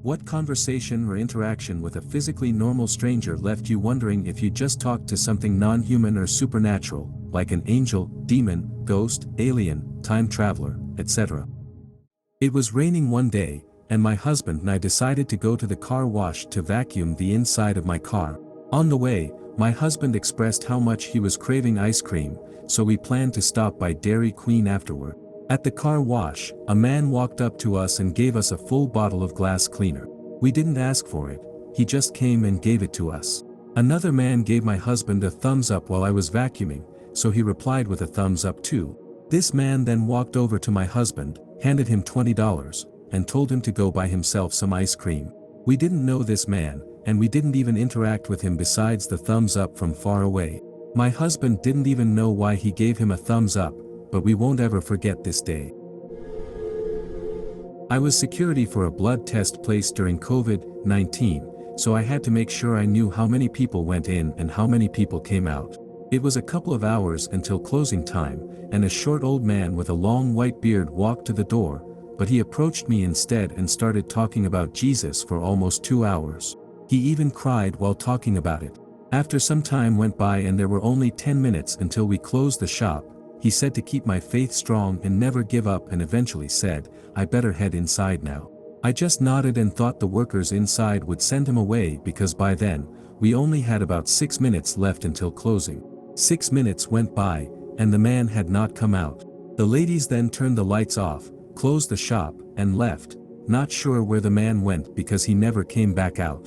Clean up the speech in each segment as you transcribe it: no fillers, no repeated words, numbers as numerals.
What conversation or interaction with a physically normal stranger left you wondering if you just talked to something non-human or supernatural, like an angel, demon, ghost, alien, time traveler, etc.? It was raining one day, and my husband and I decided to go to the car wash to vacuum the inside of my car. On the way, my husband expressed how much he was craving ice cream, so we planned to stop by Dairy Queen afterward. At the car wash, a man walked up to us and gave us a full bottle of glass cleaner. We didn't ask for it, he just came and gave it to us. Another man gave my husband a thumbs up while I was vacuuming, so he replied with a thumbs up too. This man then walked over to my husband, handed him $20, and told him to go buy himself some ice cream. We didn't know this man, and we didn't even interact with him besides the thumbs up from far away. My husband didn't even know why he gave him a thumbs up, but we won't ever forget this day. I was security for a blood test place during COVID-19, so I had to make sure I knew how many people went in and how many people came out. It was a couple of hours until closing time, and a short old man with a long white beard walked to the door, but he approached me instead and started talking about Jesus for almost 2 hours. He even cried while talking about it. After some time went by and there were only 10 minutes until we closed the shop, he said to keep my faith strong and never give up, and eventually said, "I better head inside now." I just nodded and thought the workers inside would send him away because by then, we only had about 6 minutes left until closing. 6 minutes went by, and the man had not come out. The ladies then turned the lights off, closed the shop, and left, not sure where the man went because he never came back out.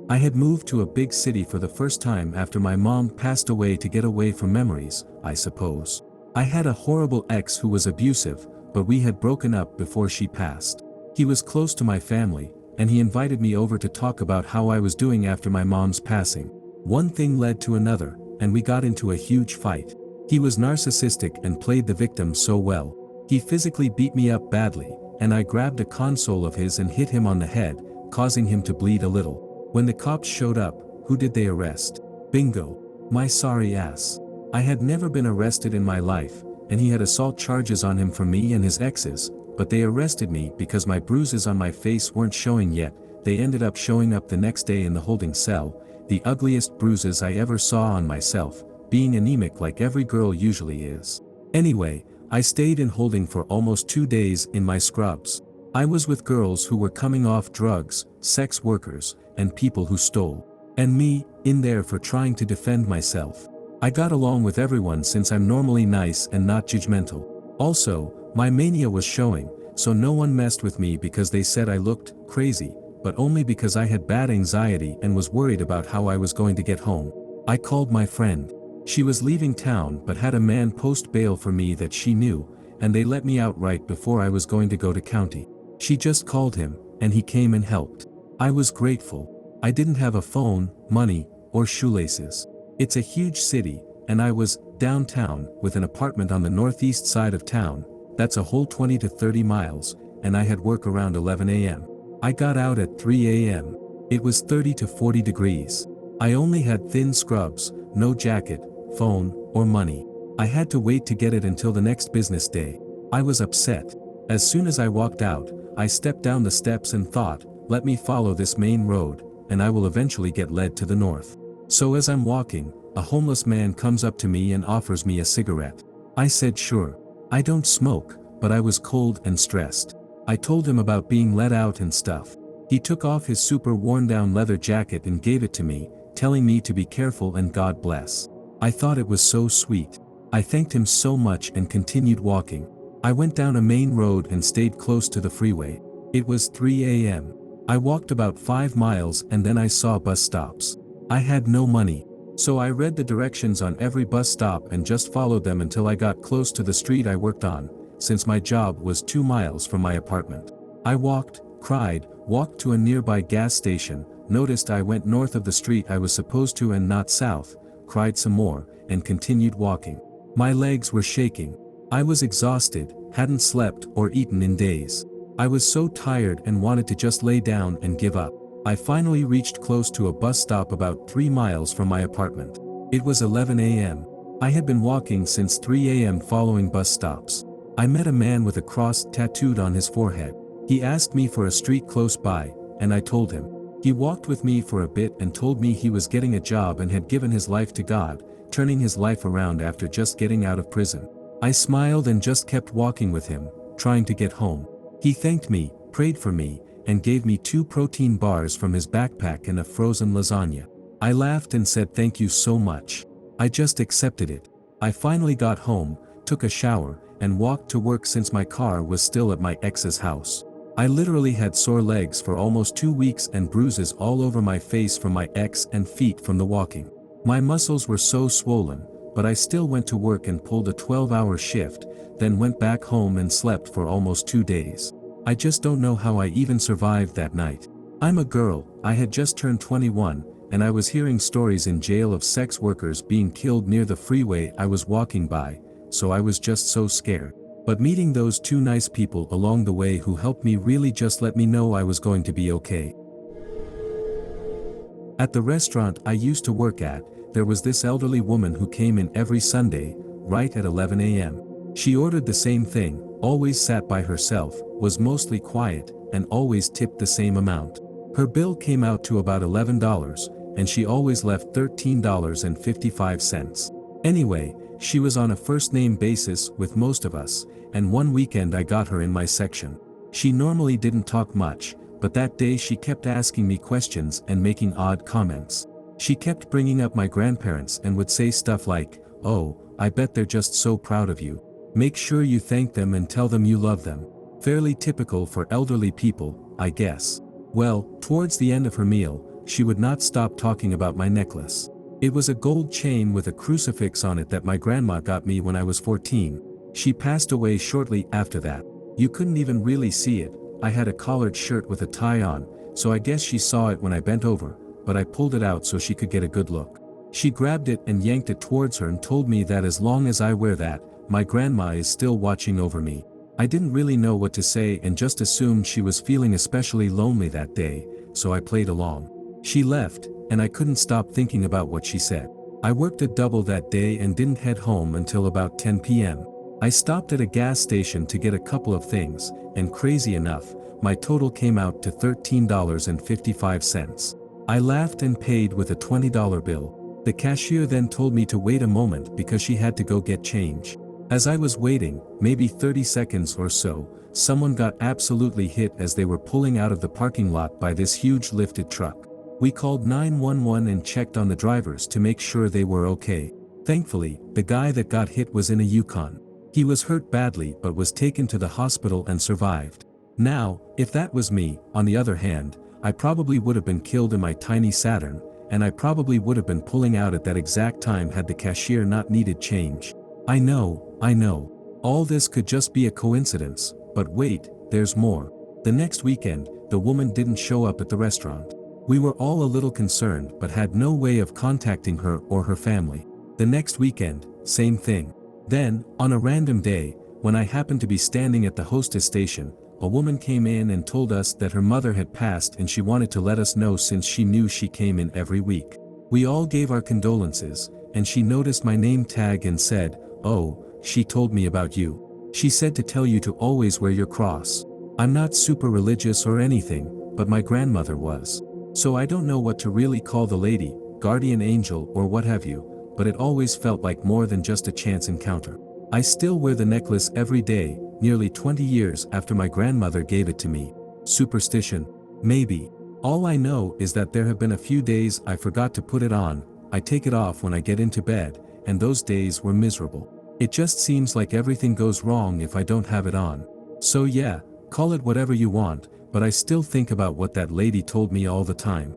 I had moved to a big city for the first time after my mom passed away to get away from memories, I suppose. I had a horrible ex who was abusive, but we had broken up before she passed. He was close to my family, and he invited me over to talk about how I was doing after my mom's passing. One thing led to another, and we got into a huge fight. He was narcissistic and played the victim so well. He physically beat me up badly, and I grabbed a console of his and hit him on the head, causing him to bleed a little. When the cops showed up, who did they arrest? Bingo. My sorry ass. I had never been arrested in my life, and he had assault charges on him from me and his exes, but they arrested me because my bruises on my face weren't showing yet. They ended up showing up the next day in the holding cell, the ugliest bruises I ever saw on myself, being anemic like every girl usually is. Anyway, I stayed in holding for almost 2 days in my scrubs. I was with girls who were coming off drugs, sex workers, and people who stole. And me, in there for trying to defend myself. I got along with everyone since I'm normally nice and not judgmental. Also, my mania was showing, so no one messed with me because they said I looked crazy, but only because I had bad anxiety and was worried about how I was going to get home. I called my friend. She was leaving town but had a man post bail for me that she knew, and they let me out right before I was going to go to county. She just called him, and he came and helped. I was grateful. I didn't have a phone, money, or shoelaces. It's a huge city, and I was downtown with an apartment on the northeast side of town. That's a whole 20 to 30 miles, and I had work around 11 a.m. I got out at 3 a.m. It was 30 to 40 degrees. I only had thin scrubs, no jacket, phone, or money. I had to wait to get it until the next business day. I was upset. As soon as I walked out, I stepped down the steps and thought, let me follow this main road, and I will eventually get led to the north. So as I'm walking, a homeless man comes up to me and offers me a cigarette. I said sure. I don't smoke, but I was cold and stressed. I told him about being let out and stuff. He took off his super worn down leather jacket and gave it to me, telling me to be careful and God bless. I thought it was so sweet. I thanked him so much and continued walking. I went down a main road and stayed close to the freeway. It was 3 a.m. I walked about 5 miles and then I saw bus stops. I had no money. So I read the directions on every bus stop and just followed them until I got close to the street I worked on, since my job was 2 miles from my apartment. I walked, cried, walked to a nearby gas station, noticed I went north of the street I was supposed to and not south, cried some more, and continued walking. My legs were shaking. I was exhausted, hadn't slept or eaten in days. I was so tired and wanted to just lay down and give up. I finally reached close to a bus stop about 3 miles from my apartment. It was 11 a.m. I had been walking since 3 a.m. following bus stops. I met a man with a cross tattooed on his forehead. He asked me for a street close by, and I told him. He walked with me for a bit and told me he was getting a job and had given his life to God, turning his life around after just getting out of prison. I smiled and just kept walking with him, trying to get home. He thanked me, prayed for me, and gave me 2 protein bars from his backpack and a frozen lasagna. I laughed and said thank you so much. I just accepted it. I finally got home, took a shower, and walked to work since my car was still at my ex's house. I literally had sore legs for almost 2 weeks and bruises all over my face from my ex and feet from the walking. My muscles were so swollen, but I still went to work and pulled a 12-hour shift, then went back home and slept for almost 2 days. I just don't know how I even survived that night. I'm a girl, I had just turned 21, and I was hearing stories in jail of sex workers being killed near the freeway I was walking by, so I was just so scared. But meeting those 2 nice people along the way who helped me really just let me know I was going to be okay. At the restaurant I used to work at, there was this elderly woman who came in every Sunday, right at 11 a.m. She ordered the same thing, always sat by herself, was mostly quiet, and always tipped the same amount. Her bill came out to about $11, and she always left $13.55. Anyway, she was on a first-name basis with most of us, and one weekend I got her in my section. She normally didn't talk much, but that day she kept asking me questions and making odd comments. She kept bringing up my grandparents and would say stuff like, "Oh, I bet they're just so proud of you. Make sure you thank them and tell them you love them." Fairly typical for elderly people, I guess. Well, towards the end of her meal, she would not stop talking about my necklace. It was a gold chain with a crucifix on it that my grandma got me when I was 14. She passed away shortly after that. You couldn't even really see it. I had a collared shirt with a tie on, so I guess she saw it when I bent over, but I pulled it out so she could get a good look. She grabbed it and yanked it towards her and told me that as long as I wear that, my grandma is still watching over me. I didn't really know what to say and just assumed she was feeling especially lonely that day, so I played along. She left, and I couldn't stop thinking about what she said. I worked a double that day and didn't head home until about 10 p.m. I stopped at a gas station to get a couple of things, and crazy enough, my total came out to $13.55. I laughed and paid with a $20 bill. The cashier then told me to wait a moment because she had to go get change. As I was waiting, maybe 30 seconds or so, someone got absolutely hit as they were pulling out of the parking lot by this huge lifted truck. We called 911 and checked on the drivers to make sure they were okay. Thankfully, the guy that got hit was in a Yukon. He was hurt badly but was taken to the hospital and survived. Now, if that was me, on the other hand, I probably would have been killed in my tiny Saturn, and I probably would have been pulling out at that exact time had the cashier not needed change. I know. All this could just be a coincidence, but wait, there's more. The next weekend, the woman didn't show up at the restaurant. We were all a little concerned but had no way of contacting her or her family. The next weekend, same thing. Then, on a random day, when I happened to be standing at the hostess station, a woman came in and told us that her mother had passed and she wanted to let us know since she knew she came in every week. We all gave our condolences, and she noticed my name tag and said, "Oh, she told me about you. She said to tell you to always wear your cross." I'm not super religious or anything, but my grandmother was. So I don't know what to really call the lady, guardian angel or what have you, but it always felt like more than just a chance encounter. I still wear the necklace every day, nearly 20 years after my grandmother gave it to me. Superstition? Maybe. All I know is that there have been a few days I forgot to put it on. I take it off when I get into bed, and those days were miserable. It just seems like everything goes wrong if I don't have it on. So yeah, call it whatever you want, but I still think about what that lady told me all the time.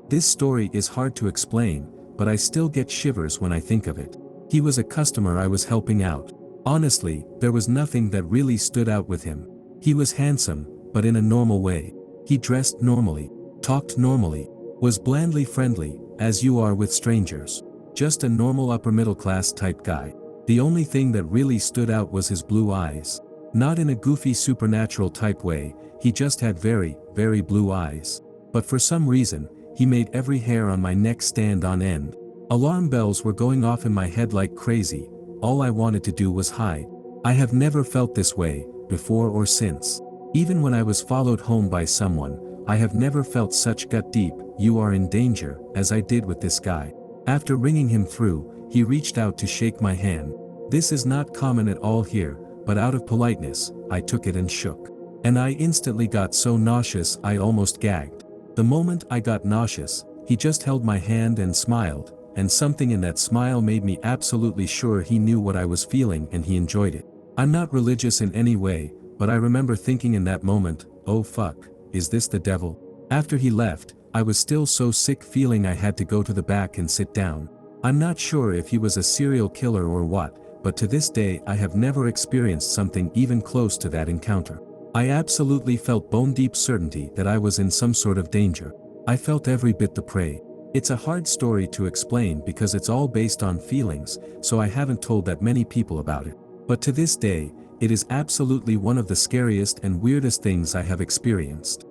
This story is hard to explain, but I still get shivers when I think of it. He was a customer I was helping out. Honestly, there was nothing that really stood out with him. He was handsome, but in a normal way. He dressed normally, talked normally, was blandly friendly, as you are with strangers. Just a normal upper middle class type guy. The only thing that really stood out was his blue eyes. Not in a goofy supernatural type way, he just had very, very blue eyes. But for some reason, he made every hair on my neck stand on end. Alarm bells were going off in my head like crazy. All I wanted to do was hide. I have never felt this way, before or since. Even when I was followed home by someone, I have never felt such gut deep, "You are in danger," as I did with this guy. After ringing him through, he reached out to shake my hand. This is not common at all here, but out of politeness, I took it and shook. And I instantly got so nauseous I almost gagged. The moment I got nauseous, he just held my hand and smiled, and something in that smile made me absolutely sure he knew what I was feeling and he enjoyed it. I'm not religious in any way, but I remember thinking in that moment, "Oh fuck, is this the devil?" After he left, I was still so sick feeling I had to go to the back and sit down. I'm not sure if he was a serial killer or what, but to this day I have never experienced something even close to that encounter. I absolutely felt bone-deep certainty that I was in some sort of danger. I felt every bit the prey. It's a hard story to explain because it's all based on feelings, so I haven't told that many people about it. But to this day, it is absolutely one of the scariest and weirdest things I have experienced.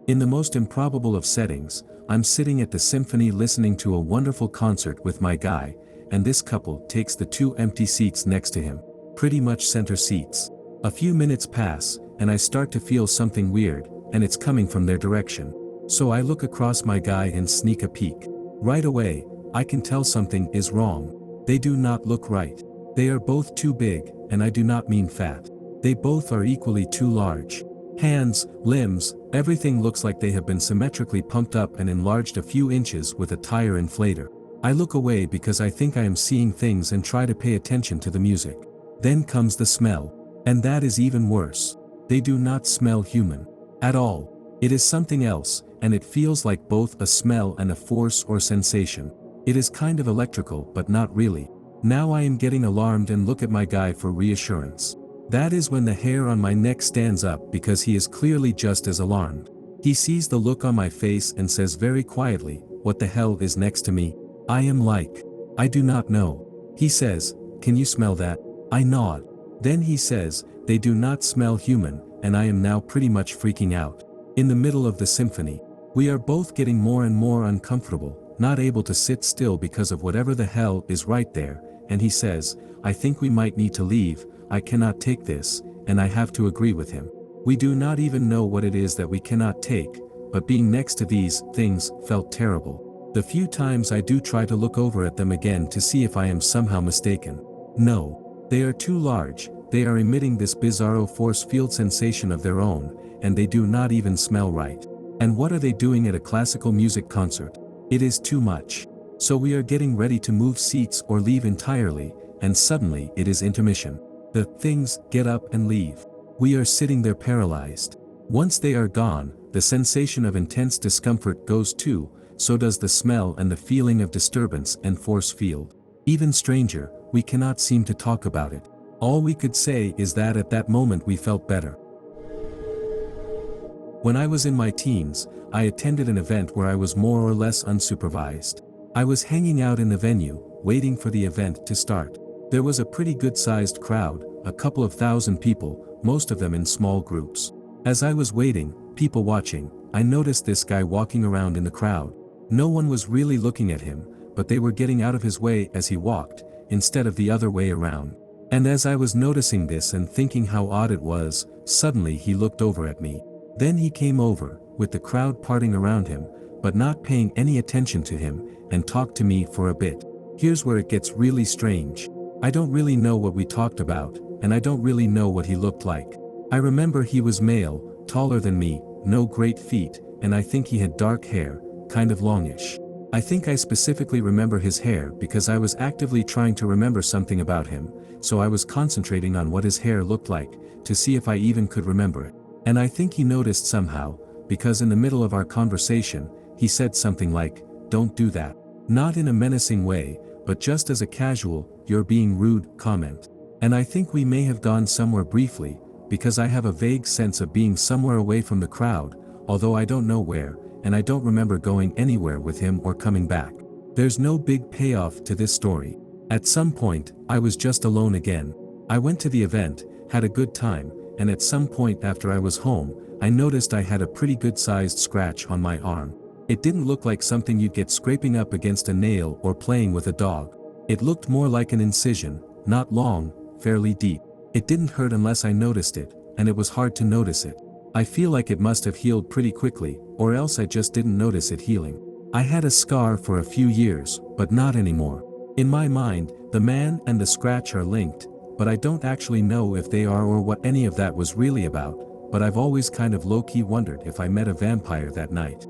In the most improbable of settings, I'm sitting at the symphony listening to a wonderful concert with my guy, and this couple takes the two empty seats next to him, pretty much center seats. A few minutes pass, and I start to feel something weird, and it's coming from their direction. So I look across my guy and sneak a peek. Right away, I can tell something is wrong. They do not look right. They are both too big, and I do not mean fat. They both are equally too large. Hands, limbs, everything looks like they have been symmetrically pumped up and enlarged a few inches with a tire inflator. I look away because I think I am seeing things and try to pay attention to the music. Then comes the smell. And that is even worse. They do not smell human. At all. It is something else, and it feels like both a smell and a force or sensation. It is kind of electrical but not really. Now I am getting alarmed and look at my guy for reassurance. That is when the hair on my neck stands up because he is clearly just as alarmed. He sees the look on my face and says very quietly, "What the hell is next to me?" I am like, "I do not know." He says, "Can you smell that?" I nod. Then he says, "They do not smell human," and I am now pretty much freaking out. In the middle of the symphony, we are both getting more and more uncomfortable, not able to sit still because of whatever the hell is right there, and he says, "I think we might need to leave, I cannot take this," and I have to agree with him. We do not even know what it is that we cannot take, but being next to these things felt terrible. The few times I do try to look over at them again to see if I am somehow mistaken. No. They are too large, they are emitting this bizarro force field sensation of their own, and they do not even smell right. And what are they doing at a classical music concert? It is too much. So we are getting ready to move seats or leave entirely, and suddenly it is intermission. The things get up and leave. We are sitting there paralyzed. Once they are gone, the sensation of intense discomfort goes too, so does the smell and the feeling of disturbance and force field. Even stranger, we cannot seem to talk about it. All we could say is that at that moment we felt better. When I was in my teens, I attended an event where I was more or less unsupervised. I was hanging out in the venue, waiting for the event to start. There was a pretty good-sized crowd, a couple of thousand people, most of them in small groups. As I was waiting, people watching, I noticed this guy walking around in the crowd. No one was really looking at him, but they were getting out of his way as he walked, instead of the other way around. And as I was noticing this and thinking how odd it was, suddenly he looked over at me. Then he came over, with the crowd parting around him, but not paying any attention to him, and talked to me for a bit. Here's where it gets really strange. I don't really know what we talked about, and I don't really know what he looked like. I remember he was male, taller than me, no great feet, and I think he had dark hair, kind of longish. I think I specifically remember his hair because I was actively trying to remember something about him, so I was concentrating on what his hair looked like, to see if I even could remember it. And I think he noticed somehow, because in the middle of our conversation, he said something like, "Don't do that." Not in a menacing way, but just as a casual, "You're being rude" comment. And I think we may have gone somewhere briefly, because I have a vague sense of being somewhere away from the crowd, although I don't know where, and I don't remember going anywhere with him or coming back. There's no big payoff to this story. At some point, I was just alone again. I went to the event, had a good time, and at some point after I was home, I noticed I had a pretty good-sized scratch on my arm. It didn't look like something you'd get scraping up against a nail or playing with a dog. It looked more like an incision, not long, fairly deep. It didn't hurt unless I noticed it, and it was hard to notice it. I feel like it must have healed pretty quickly, or else I just didn't notice it healing. I had a scar for a few years, but not anymore. In my mind, the man and the scratch are linked, but I don't actually know if they are or what any of that was really about, but I've always kind of low-key wondered if I met a vampire that night.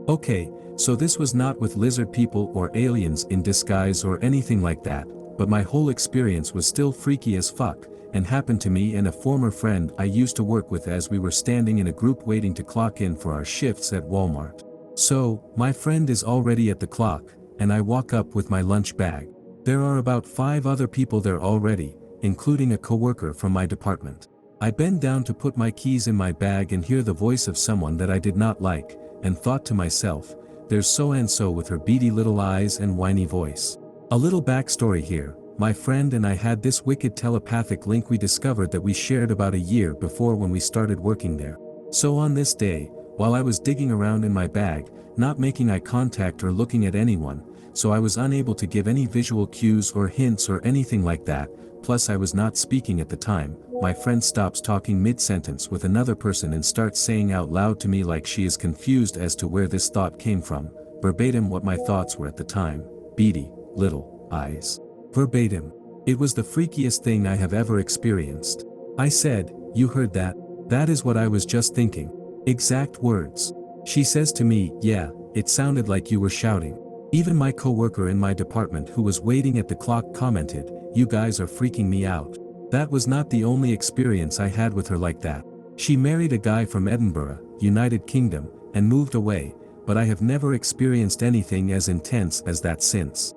Okay, so this was not with lizard people or aliens in disguise or anything like that, but my whole experience was still freaky as fuck, and happened to me and a former friend I used to work with as we were standing in a group waiting to clock in for our shifts at Walmart. So, my friend is already at the clock, and I walk up with my lunch bag. There are about 5 other people there already, including a coworker from my department. I bend down to put my keys in my bag and hear the voice of someone that I did not like, and thought to myself, there's so-and-so with her beady little eyes and whiny voice. A little backstory here. My friend and I had this wicked telepathic link we discovered that we shared about a year before when we started working there. So on this day, while I was digging around in my bag, not making eye contact or looking at anyone, so I was unable to give any visual cues or hints or anything like that, plus I was not speaking at the time, my friend stops talking mid-sentence with another person and starts saying out loud to me like she is confused as to where this thought came from, verbatim what my thoughts were at the time, beady, little, eyes. Verbatim. It was the freakiest thing I have ever experienced. I said, "You heard that? That is what I was just thinking." Exact words. She says to me, "Yeah, it sounded like you were shouting." Even my coworker in my department who was waiting at the clock commented, "You guys are freaking me out." That was not the only experience I had with her like that. She married a guy from Edinburgh, United Kingdom, and moved away, but I have never experienced anything as intense as that since.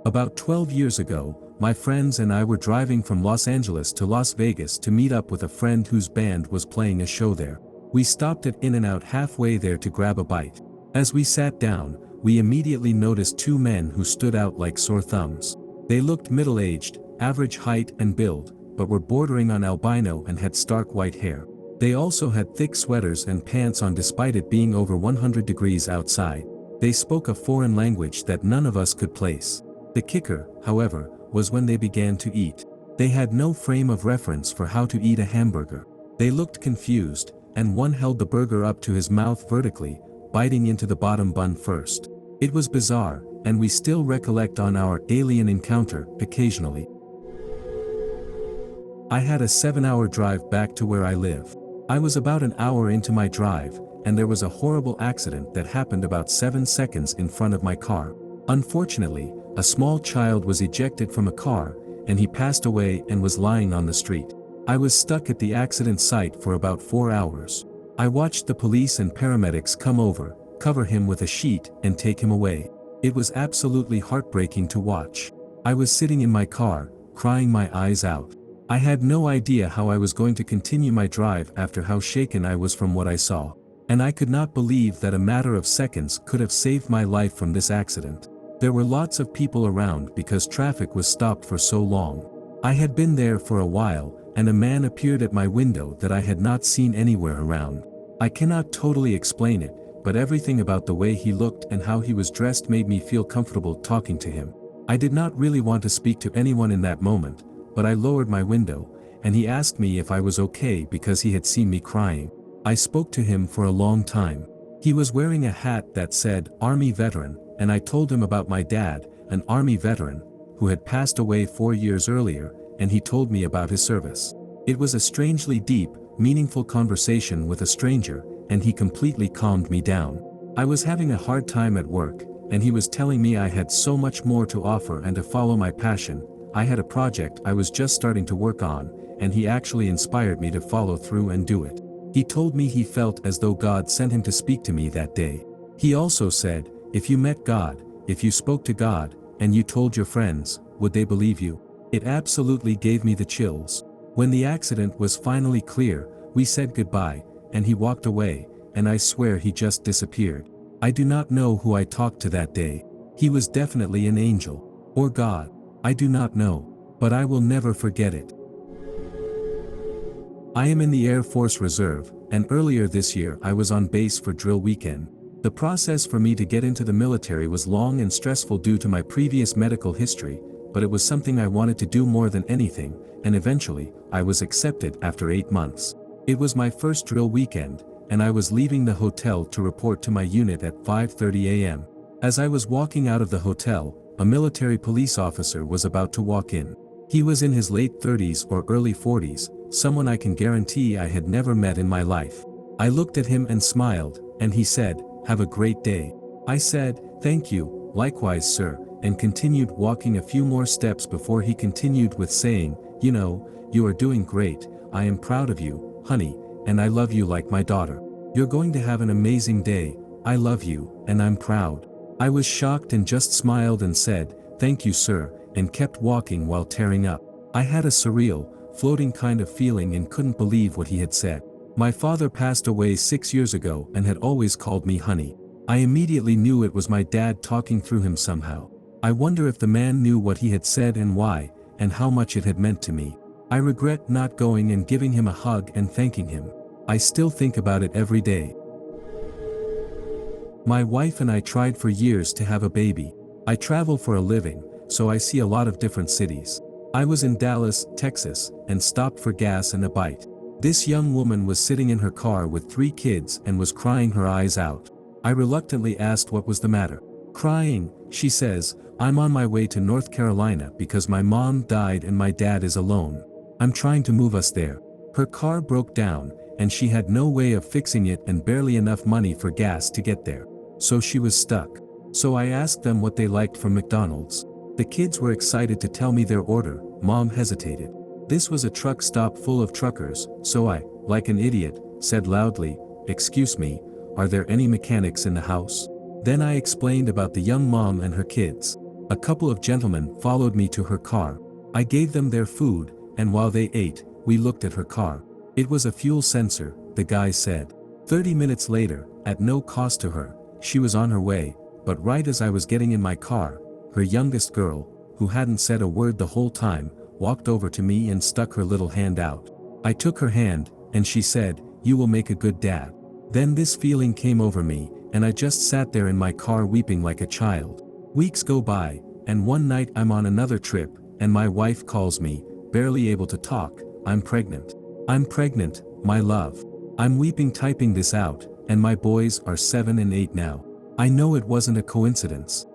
About 12 years ago, my friends and I were driving from Los Angeles to Las Vegas to meet up with a friend whose band was playing a show there. We stopped at In-N-Out halfway there to grab a bite. As we sat down, we immediately noticed 2 men who stood out like sore thumbs. They looked middle-aged, average height and build, but were bordering on albino and had stark white hair. They also had thick sweaters and pants on despite it being over 100 degrees outside. They spoke a foreign language that none of us could place. The kicker, however, was when they began to eat. They had no frame of reference for how to eat a hamburger. They looked confused, and one held the burger up to his mouth vertically, biting into the bottom bun first. It was bizarre, and we still recollect on our alien encounter occasionally. I had a 7-hour drive back to where I live. I was about an hour into my drive, and there was a horrible accident that happened about 7 seconds in front of my car. Unfortunately, a small child was ejected from a car, and he passed away and was lying on the street. I was stuck at the accident site for about 4 hours. I watched the police and paramedics come over, cover him with a sheet, and take him away. It was absolutely heartbreaking to watch. I was sitting in my car, crying my eyes out. I had no idea how I was going to continue my drive after how shaken I was from what I saw. And I could not believe that a matter of seconds could have saved my life from this accident. There were lots of people around because traffic was stopped for so long. I had been there for a while, and a man appeared at my window that I had not seen anywhere around. I cannot totally explain it, but everything about the way he looked and how he was dressed made me feel comfortable talking to him. I did not really want to speak to anyone in that moment, but I lowered my window, and he asked me if I was okay because he had seen me crying. I spoke to him for a long time. He was wearing a hat that said Army Veteran, and I told him about my dad, an Army veteran, who had passed away 4 years earlier, and he told me about his service. It was a strangely deep, meaningful conversation with a stranger, and he completely calmed me down. I was having a hard time at work, and he was telling me I had so much more to offer and to follow my passion. I had a project I was just starting to work on, and he actually inspired me to follow through and do it. He told me he felt as though God sent him to speak to me that day. He also said, if you met God, if you spoke to God, and you told your friends, would they believe you? It absolutely gave me the chills. When the accident was finally clear, we said goodbye, and he walked away, and I swear he just disappeared. I do not know who I talked to that day. He was definitely an angel. Or God. I do not know. But I will never forget it. I am in the Air Force Reserve, and earlier this year I was on base for drill weekend. The process for me to get into the military was long and stressful due to my previous medical history, but it was something I wanted to do more than anything, and eventually, I was accepted after 8 months. It was my first drill weekend, and I was leaving the hotel to report to my unit at 5:30 a.m. As I was walking out of the hotel, a military police officer was about to walk in. He was in his late 30s or early 40s, someone I can guarantee I had never met in my life. I looked at him and smiled, and he said, "Have a great day." I said, "Thank you, likewise sir," and continued walking a few more steps before he continued with saying, "You know, you are doing great, I am proud of you, honey, and I love you like my daughter. You're going to have an amazing day, I love you, and I'm proud." I was shocked and just smiled and said, "Thank you sir," and kept walking while tearing up. I had a surreal, floating kind of feeling and couldn't believe what he had said. My father passed away 6 years ago and had always called me honey. I immediately knew it was my dad talking through him somehow. I wonder if the man knew what he had said and why, and how much it had meant to me. I regret not going and giving him a hug and thanking him. I still think about it every day. My wife and I tried for years to have a baby. I travel for a living, so I see a lot of different cities. I was in Dallas, Texas, and stopped for gas and a bite. This young woman was sitting in her car with 3 kids and was crying her eyes out. I reluctantly asked what was the matter. Crying, she says, "I'm on my way to North Carolina because my mom died and my dad is alone. I'm trying to move us there." Her car broke down, and she had no way of fixing it and barely enough money for gas to get there. So she was stuck. So I asked them what they liked from McDonald's. The kids were excited to tell me their order. Mom hesitated. This was a truck stop full of truckers, so I, like an idiot, said loudly, "Excuse me, are there any mechanics in the house?" Then I explained about the young mom and her kids. A couple of gentlemen followed me to her car. I gave them their food, and while they ate, we looked at her car. It was a fuel sensor, the guy said. 30 minutes later, at no cost to her, she was on her way, but right as I was getting in my car, her youngest girl, who hadn't said a word the whole time, walked over to me and stuck her little hand out. I took her hand, and she said, "You will make a good dad." Then this feeling came over me, and I just sat there in my car weeping like a child. Weeks go by, and one night I'm on another trip, and my wife calls me, barely able to talk, "I'm pregnant. I'm pregnant, my love." I'm weeping typing this out, and my boys are 7 and 8 now. I know it wasn't a coincidence.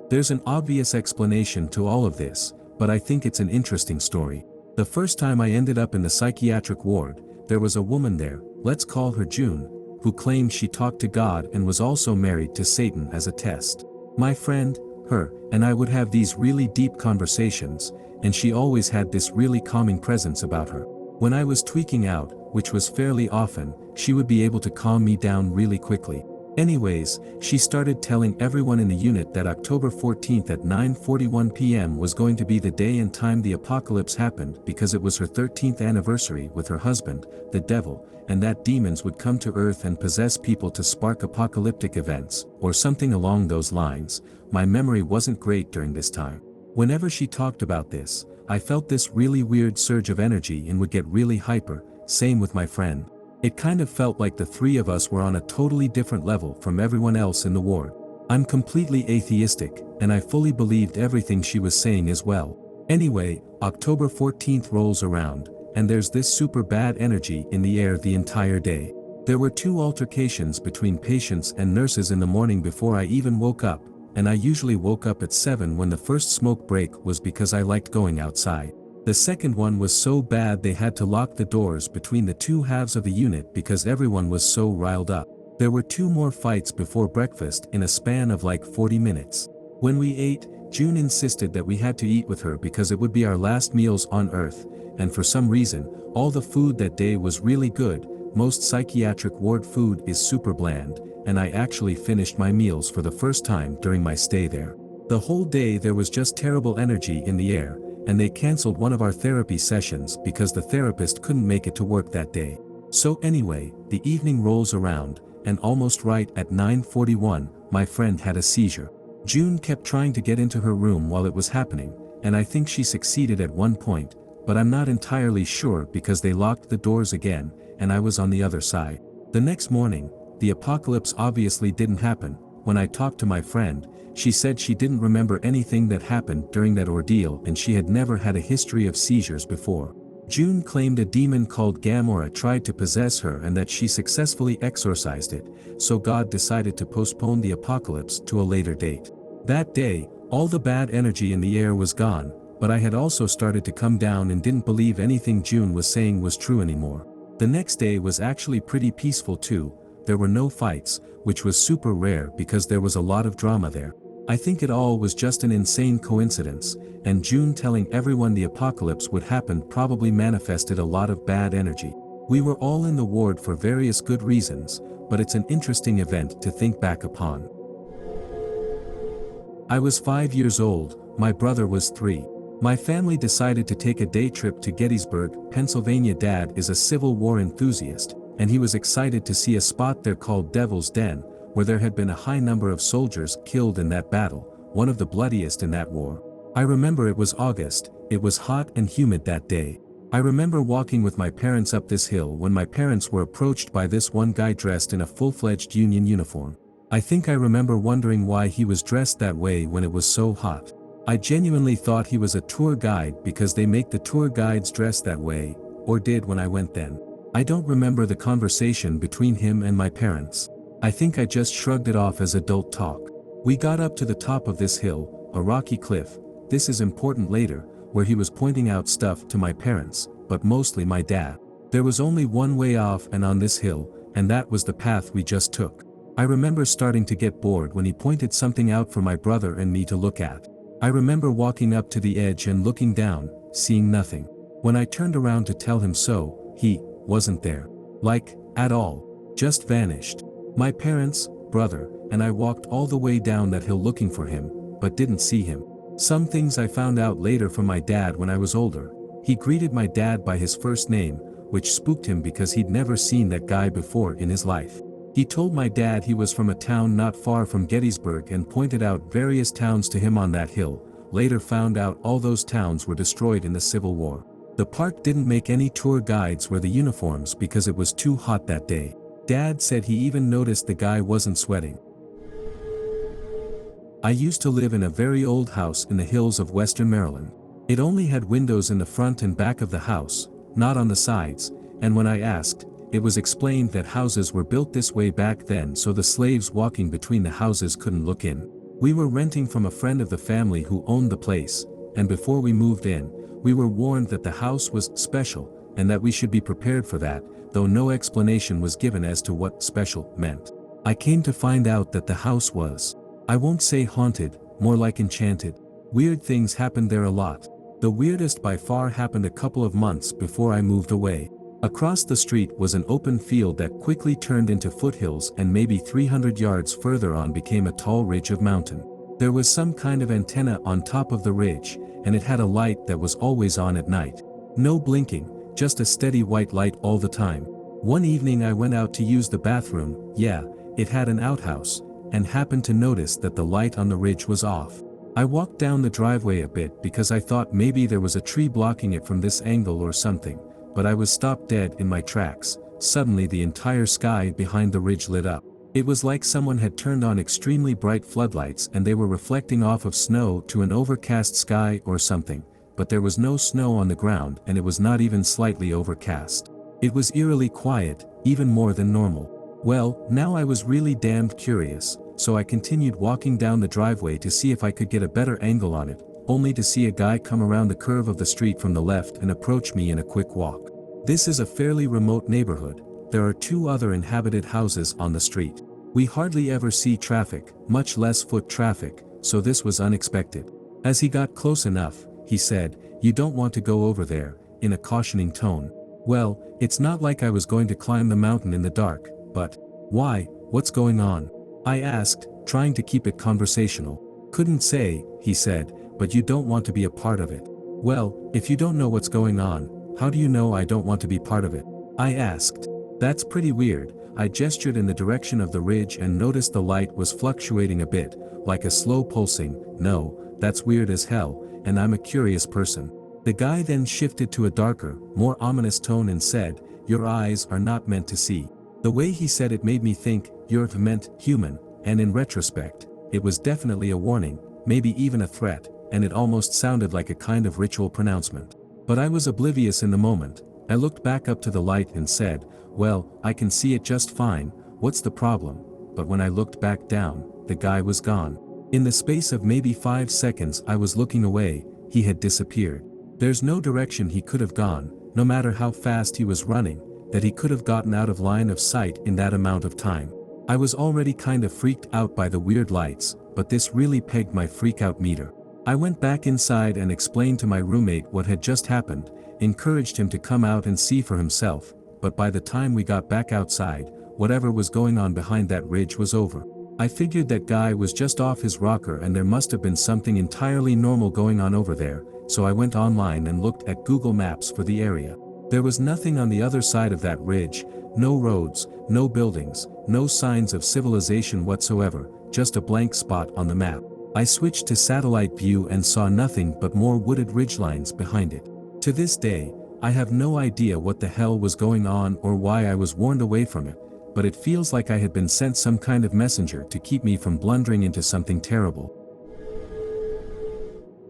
There's an obvious explanation to all of this, but I think it's an interesting story. The first time I ended up in the psychiatric ward, there was a woman there, let's call her June, who claimed she talked to God and was also married to Satan as a test. My friend, her, and I would have these really deep conversations, and she always had this really calming presence about her. When I was tweaking out, which was fairly often, she would be able to calm me down really quickly. Anyways, she started telling everyone in the unit that October 14th at 9:41 p.m. was going to be the day and time the apocalypse happened because it was her 13th anniversary with her husband, the devil, and that demons would come to earth and possess people to spark apocalyptic events, or something along those lines. My memory wasn't great during this time. Whenever she talked about this, I felt this really weird surge of energy and would get really hyper, same with my friend. It kind of felt like the 3 of us were on a totally different level from everyone else in the ward. I'm completely atheistic, and I fully believed everything she was saying as well. Anyway, October 14th rolls around, and there's this super bad energy in the air the entire day. There were 2 altercations between patients and nurses in the morning before I even woke up, and I usually woke up at 7 when the first smoke break was because I liked going outside. The second one was so bad they had to lock the doors between the 2 halves of the unit because everyone was so riled up. There were 2 more fights before breakfast in a span of like 40 minutes. When we ate, June insisted that we had to eat with her because it would be our last meals on Earth, and for some reason, all the food that day was really good. Most psychiatric ward food is super bland, and I actually finished my meals for the first time during my stay there. The whole day there was just terrible energy in the air, and they cancelled one of our therapy sessions because the therapist couldn't make it to work that day. So anyway, the evening rolls around, and almost right at 9:41, my friend had a seizure. June kept trying to get into her room while it was happening, and I think she succeeded at one point, but I'm not entirely sure because they locked the doors again, and I was on the other side. The next morning, the apocalypse obviously didn't happen. When I talked to my friend, she said she didn't remember anything that happened during that ordeal and she had never had a history of seizures before. June claimed a demon called Gamora tried to possess her and that she successfully exorcised it, so God decided to postpone the apocalypse to a later date. That day, all the bad energy in the air was gone, but I had also started to come down and didn't believe anything June was saying was true anymore. The next day was actually pretty peaceful too. There were no fights, which was super rare because there was a lot of drama there. I think it all was just an insane coincidence, and June telling everyone the apocalypse would happen probably manifested a lot of bad energy. We were all in the ward for various good reasons, but it's an interesting event to think back upon. I was 5 years old, my brother was 3. My family decided to take a day trip to Gettysburg, Pennsylvania. Dad is a Civil War enthusiast, and he was excited to see a spot there called Devil's Den, where there had been a high number of soldiers killed in that battle, one of the bloodiest in that war. I remember it was August, it was hot and humid that day. I remember walking with my parents up this hill when my parents were approached by this one guy dressed in a full-fledged Union uniform. I think I remember wondering why he was dressed that way when it was so hot. I genuinely thought he was a tour guide because they make the tour guides dress that way, or did when I went then. I don't remember the conversation between him and my parents. I think I just shrugged it off as adult talk. We got up to the top of this hill, a rocky cliff. This is important later, where he was pointing out stuff to my parents, but mostly my dad. There was only one way off and on this hill, and that was the path we just took. I remember starting to get bored when he pointed something out for my brother and me to look at. I remember walking up to the edge and looking down, seeing nothing. When I turned around to tell him so, he wasn't there. Like, at all. Just vanished. My parents, brother, and I walked all the way down that hill looking for him, but didn't see him. Some things I found out later from my dad when I was older. He greeted my dad by his first name, which spooked him because he'd never seen that guy before in his life. He told my dad he was from a town not far from Gettysburg and pointed out various towns to him on that hill. Later found out all those towns were destroyed in the Civil War. The park didn't make any tour guides wear the uniforms because it was too hot that day. Dad said he even noticed the guy wasn't sweating. I used to live in a very old house in the hills of western Maryland. It only had windows in the front and back of the house, not on the sides, and when I asked, it was explained that houses were built this way back then so the slaves walking between the houses couldn't look in. We were renting from a friend of the family who owned the place, and before we moved in, we were warned that the house was special, and that we should be prepared for that, though no explanation was given as to what special meant. I came to find out that the house was, I won't say haunted, more like enchanted. Weird things happened there a lot. The weirdest by far happened a couple of months before I moved away. Across the street was an open field that quickly turned into foothills and maybe 300 yards further on became a tall ridge of mountain. There was some kind of antenna on top of the ridge, and it had a light that was always on at night. No blinking, just a steady white light all the time. One evening I went out to use the bathroom, yeah, it had an outhouse, and happened to notice that the light on the ridge was off. I walked down the driveway a bit because I thought maybe there was a tree blocking it from this angle or something, but I was stopped dead in my tracks. Suddenly the entire sky behind the ridge lit up. It was like someone had turned on extremely bright floodlights and they were reflecting off of snow to an overcast sky or something, but there was no snow on the ground and it was not even slightly overcast. It was eerily quiet, even more than normal. Well, now I was really damned curious, so I continued walking down the driveway to see if I could get a better angle on it, only to see a guy come around the curve of the street from the left and approach me in a quick walk. This is a fairly remote neighborhood. There are 2 other inhabited houses on the street. We hardly ever see traffic, much less foot traffic, so this was unexpected. As he got close enough, he said, "You don't want to go over there," in a cautioning tone. Well, it's not like I was going to climb the mountain in the dark, but, "Why, what's going on?" I asked, trying to keep it conversational. "Couldn't say," he said, "but you don't want to be a part of it." "Well, if you don't know what's going on, how do you know I don't want to be part of it?" I asked. "That's pretty weird." I gestured in the direction of the ridge and noticed the light was fluctuating a bit, like a slow pulsing. "No, that's weird as hell, and I'm a curious person." The guy then shifted to a darker, more ominous tone and said, "Your eyes are not meant to see. The way he said it made me think, "You're meant human," and in retrospect, it was definitely a warning, maybe even a threat, and it almost sounded like a kind of ritual pronouncement. But I was oblivious in the moment. I looked back up to the light and said, "Well, I can see it just fine, what's the problem?" But when I looked back down, the guy was gone. In the space of maybe 5 seconds I was looking away, he had disappeared. There's no direction he could have gone, no matter how fast he was running, that he could have gotten out of line of sight in that amount of time. I was already kind of freaked out by the weird lights, but this really pegged my freak-out meter. I went back inside and explained to my roommate what had just happened, encouraged him to come out and see for himself, but by the time we got back outside, whatever was going on behind that ridge was over. I figured that guy was just off his rocker and there must have been something entirely normal going on over there, so I went online and looked at Google Maps for the area. There was nothing on the other side of that ridge, no roads, no buildings, no signs of civilization whatsoever, just a blank spot on the map. I switched to satellite view and saw nothing but more wooded ridgelines behind it. To this day, I have no idea what the hell was going on or why I was warned away from it, but it feels like I had been sent some kind of messenger to keep me from blundering into something terrible.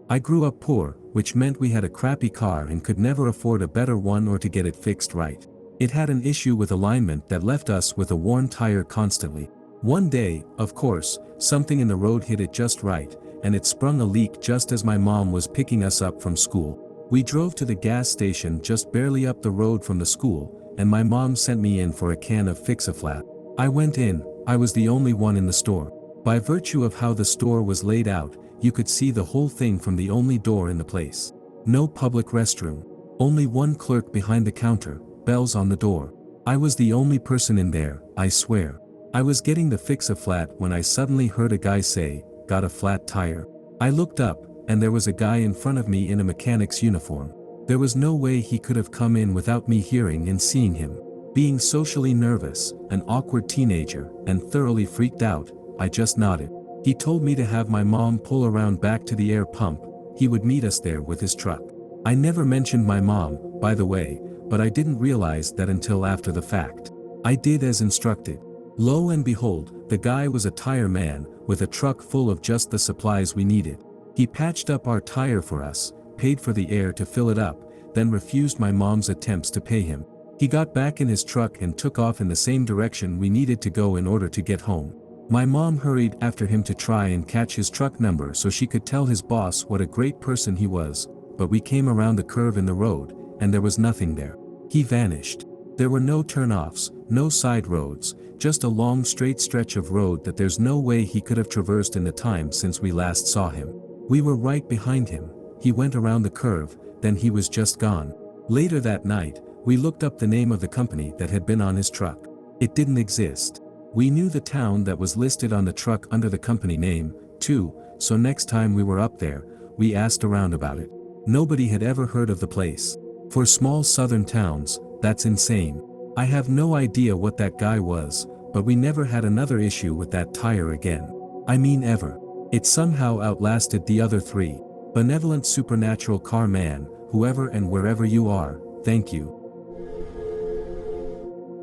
I grew up poor, which meant we had a crappy car and could never afford a better one or to get it fixed right. It had an issue with alignment that left us with a worn tire constantly. One day, of course, something in the road hit it just right, and it sprung a leak just as my mom was picking us up from school. We drove to the gas station just barely up the road from the school, and my mom sent me in for a can of Fix-A-Flat. I went in, I was the only one in the store. By virtue of how the store was laid out, you could see the whole thing from the only door in the place. No public restroom. Only one clerk behind the counter, bells on the door. I was the only person in there, I swear. I was getting the Fix-A-Flat when I suddenly heard a guy say, "Got a flat tire?" I looked up, and there was a guy in front of me in a mechanic's uniform. There was no way he could have come in without me hearing and seeing him. Being socially nervous, an awkward teenager, and thoroughly freaked out, I just nodded. He told me to have my mom pull around back to the air pump, he would meet us there with his truck. I never mentioned my mom, by the way, but I didn't realize that until after the fact. I did as instructed. Lo and behold, the guy was a tire man, with a truck full of just the supplies we needed. He patched up our tire for us, paid for the air to fill it up, then refused my mom's attempts to pay him. He got back in his truck and took off in the same direction we needed to go in order to get home. My mom hurried after him to try and catch his truck number so she could tell his boss what a great person he was, but we came around the curve in the road, and there was nothing there. He vanished. There were no turnoffs, no side roads, just a long straight stretch of road that there's no way he could have traversed in the time since we last saw him. We were right behind him. He went around the curve, then he was just gone. Later that night, we looked up the name of the company that had been on his truck. It didn't exist. We knew the town that was listed on the truck under the company name, too, so next time we were up there, we asked around about it. Nobody had ever heard of the place. For small southern towns, that's insane. I have no idea what that guy was, but we never had another issue with that tire again. I mean ever. It somehow outlasted the other three. Benevolent supernatural car man, whoever and wherever you are, thank you.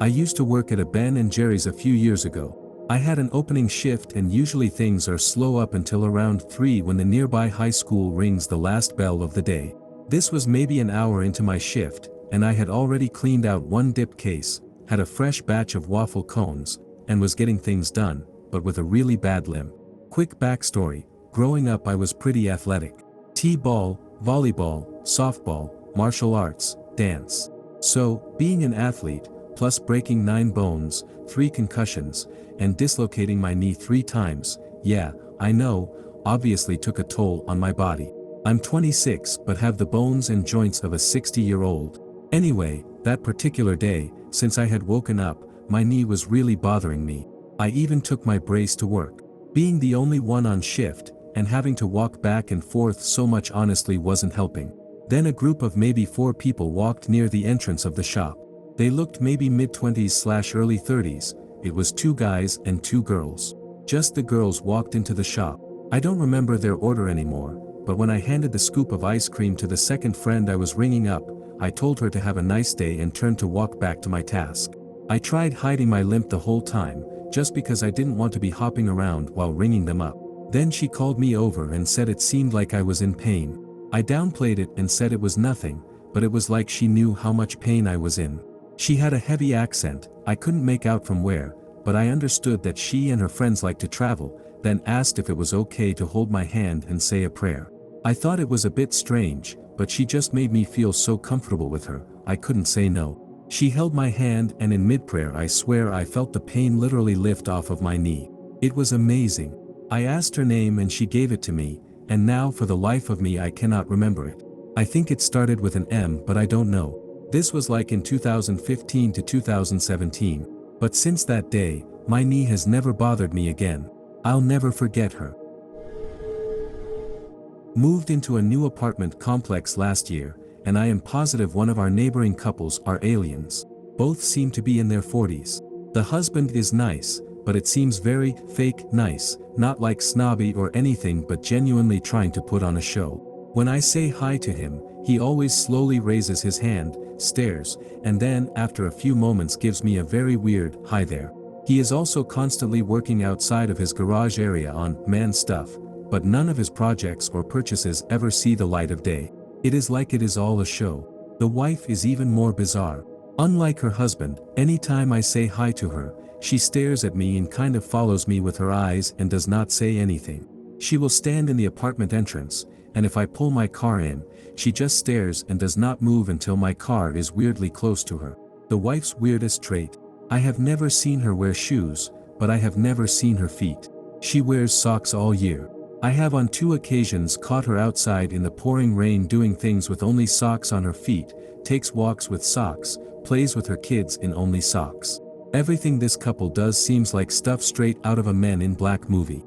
I used to work at a Ben & Jerry's a few years ago. I had an opening shift and usually things are slow up until around 3 when the nearby high school rings the last bell of the day. This was maybe an hour into my shift, and I had already cleaned out one dip case, had a fresh batch of waffle cones, and was getting things done, but with a really bad limp. Quick backstory, growing up I was pretty athletic. T-ball, volleyball, softball, martial arts, dance. So, being an athlete, plus breaking 9 bones, 3 concussions, and dislocating my knee 3 times, yeah, I know, obviously took a toll on my body. I'm 26 but have the bones and joints of a 60-year-old. Anyway, that particular day, since I had woken up, my knee was really bothering me. I even took my brace to work. Being the only one on shift, and having to walk back and forth so much honestly wasn't helping. Then a group of maybe 4 people walked near the entrance of the shop. They looked maybe mid-20s/early 30s, it was 2 guys and 2 girls. Just the girls walked into the shop. I don't remember their order anymore, but when I handed the scoop of ice cream to the second friend I was ringing up, I told her to have a nice day and turned to walk back to my task. I tried hiding my limp the whole time, just because I didn't want to be hopping around while ringing them up. Then she called me over and said it seemed like I was in pain. I downplayed it and said it was nothing, but it was like she knew how much pain I was in. She had a heavy accent, I couldn't make out from where, but I understood that she and her friends liked to travel, then asked if it was okay to hold my hand and say a prayer. I thought it was a bit strange, but she just made me feel so comfortable with her, I couldn't say no. She held my hand and in mid-prayer I swear I felt the pain literally lift off of my knee. It was amazing. I asked her name and she gave it to me, and now for the life of me I cannot remember it. I think it started with an M but I don't know. This was like in 2015 to 2017, but since that day, my knee has never bothered me again. I'll never forget her. Moved into a new apartment complex last year, and I am positive one of our neighboring couples are aliens. Both seem to be in their 40s. The husband is nice, but it seems very fake nice, not like snobby or anything but genuinely trying to put on a show. When I say hi to him, he always slowly raises his hand, stares, and then after a few moments gives me a very weird hi there. He is also constantly working outside of his garage area on man stuff, but none of his projects or purchases ever see the light of day. It is like it is all a show. The wife is even more bizarre. Unlike her husband, anytime I say hi to her, she stares at me and kind of follows me with her eyes and does not say anything. She will stand in the apartment entrance, and if I pull my car in, she just stares and does not move until my car is weirdly close to her. The wife's weirdest trait. I have never seen her wear shoes, but I have never seen her feet. She wears socks all year. I have on 2 occasions caught her outside in the pouring rain doing things with only socks on her feet, takes walks with socks, plays with her kids in only socks. Everything this couple does seems like stuff straight out of a Men in Black movie.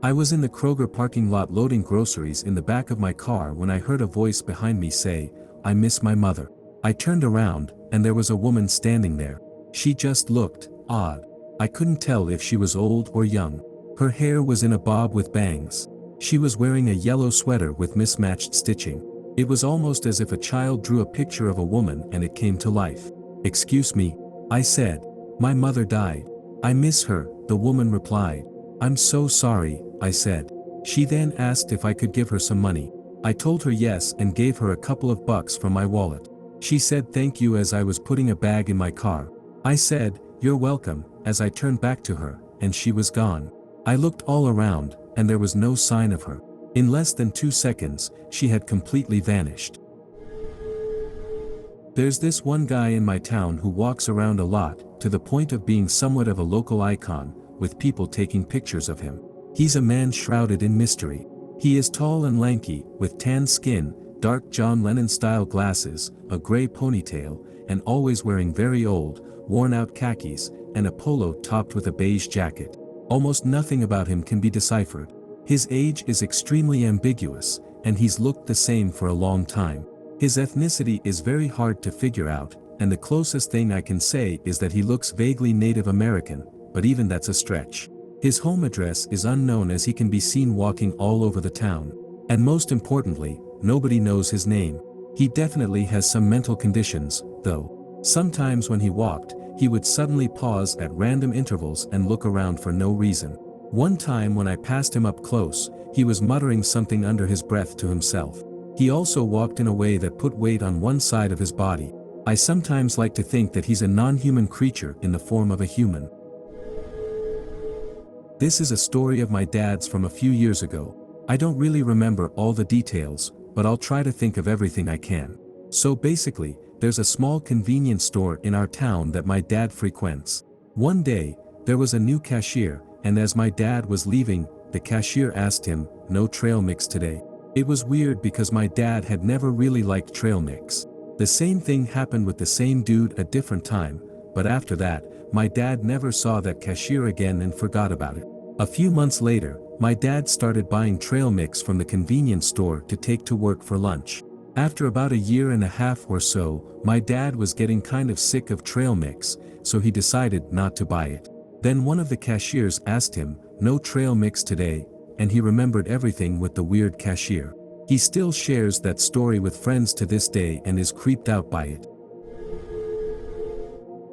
I was in the Kroger parking lot loading groceries in the back of my car when I heard a voice behind me say, "I miss my mother." I turned around, and there was a woman standing there. She just looked odd. I couldn't tell if she was old or young. Her hair was in a bob with bangs. She was wearing a yellow sweater with mismatched stitching. It was almost as if a child drew a picture of a woman and it came to life. "Excuse me," I said. "My mother died. I miss her," the woman replied. "I'm so sorry," I said. She then asked if I could give her some money. I told her yes and gave her a couple of bucks from my wallet. She said thank you as I was putting a bag in my car. I said, "You're welcome," as I turned back to her, and she was gone. I looked all around, and there was no sign of her. In less than 2 seconds, she had completely vanished. There's this one guy in my town who walks around a lot, to the point of being somewhat of a local icon, with people taking pictures of him. He's a man shrouded in mystery. He is tall and lanky, with tan skin, dark John Lennon-style glasses, a gray ponytail, and always wearing very old, worn-out khakis, and a polo topped with a beige jacket. Almost nothing about him can be deciphered. His age is extremely ambiguous, and he's looked the same for a long time. His ethnicity is very hard to figure out, and the closest thing I can say is that he looks vaguely Native American, but even that's a stretch. His home address is unknown as he can be seen walking all over the town. And most importantly, nobody knows his name. He definitely has some mental conditions, though. Sometimes when he walked, he would suddenly pause at random intervals and look around for no reason. One time when I passed him up close, he was muttering something under his breath to himself. He also walked in a way that put weight on one side of his body. I sometimes like to think that he's a non-human creature in the form of a human. This is a story of my dad's from a few years ago. I don't really remember all the details, but I'll try to think of everything I can. So basically, there's a small convenience store in our town that my dad frequents. One day, there was a new cashier, and as my dad was leaving, the cashier asked him, "No trail mix today?" It was weird because my dad had never really liked trail mix. The same thing happened with the same dude a different time, but after that, my dad never saw that cashier again and forgot about it. A few months later, my dad started buying trail mix from the convenience store to take to work for lunch. After about a year and a half or so, my dad was getting kind of sick of trail mix, so he decided not to buy it. Then one of the cashiers asked him, "No trail mix today?" and he remembered everything with the weird cashier. He still shares that story with friends to this day and is creeped out by it.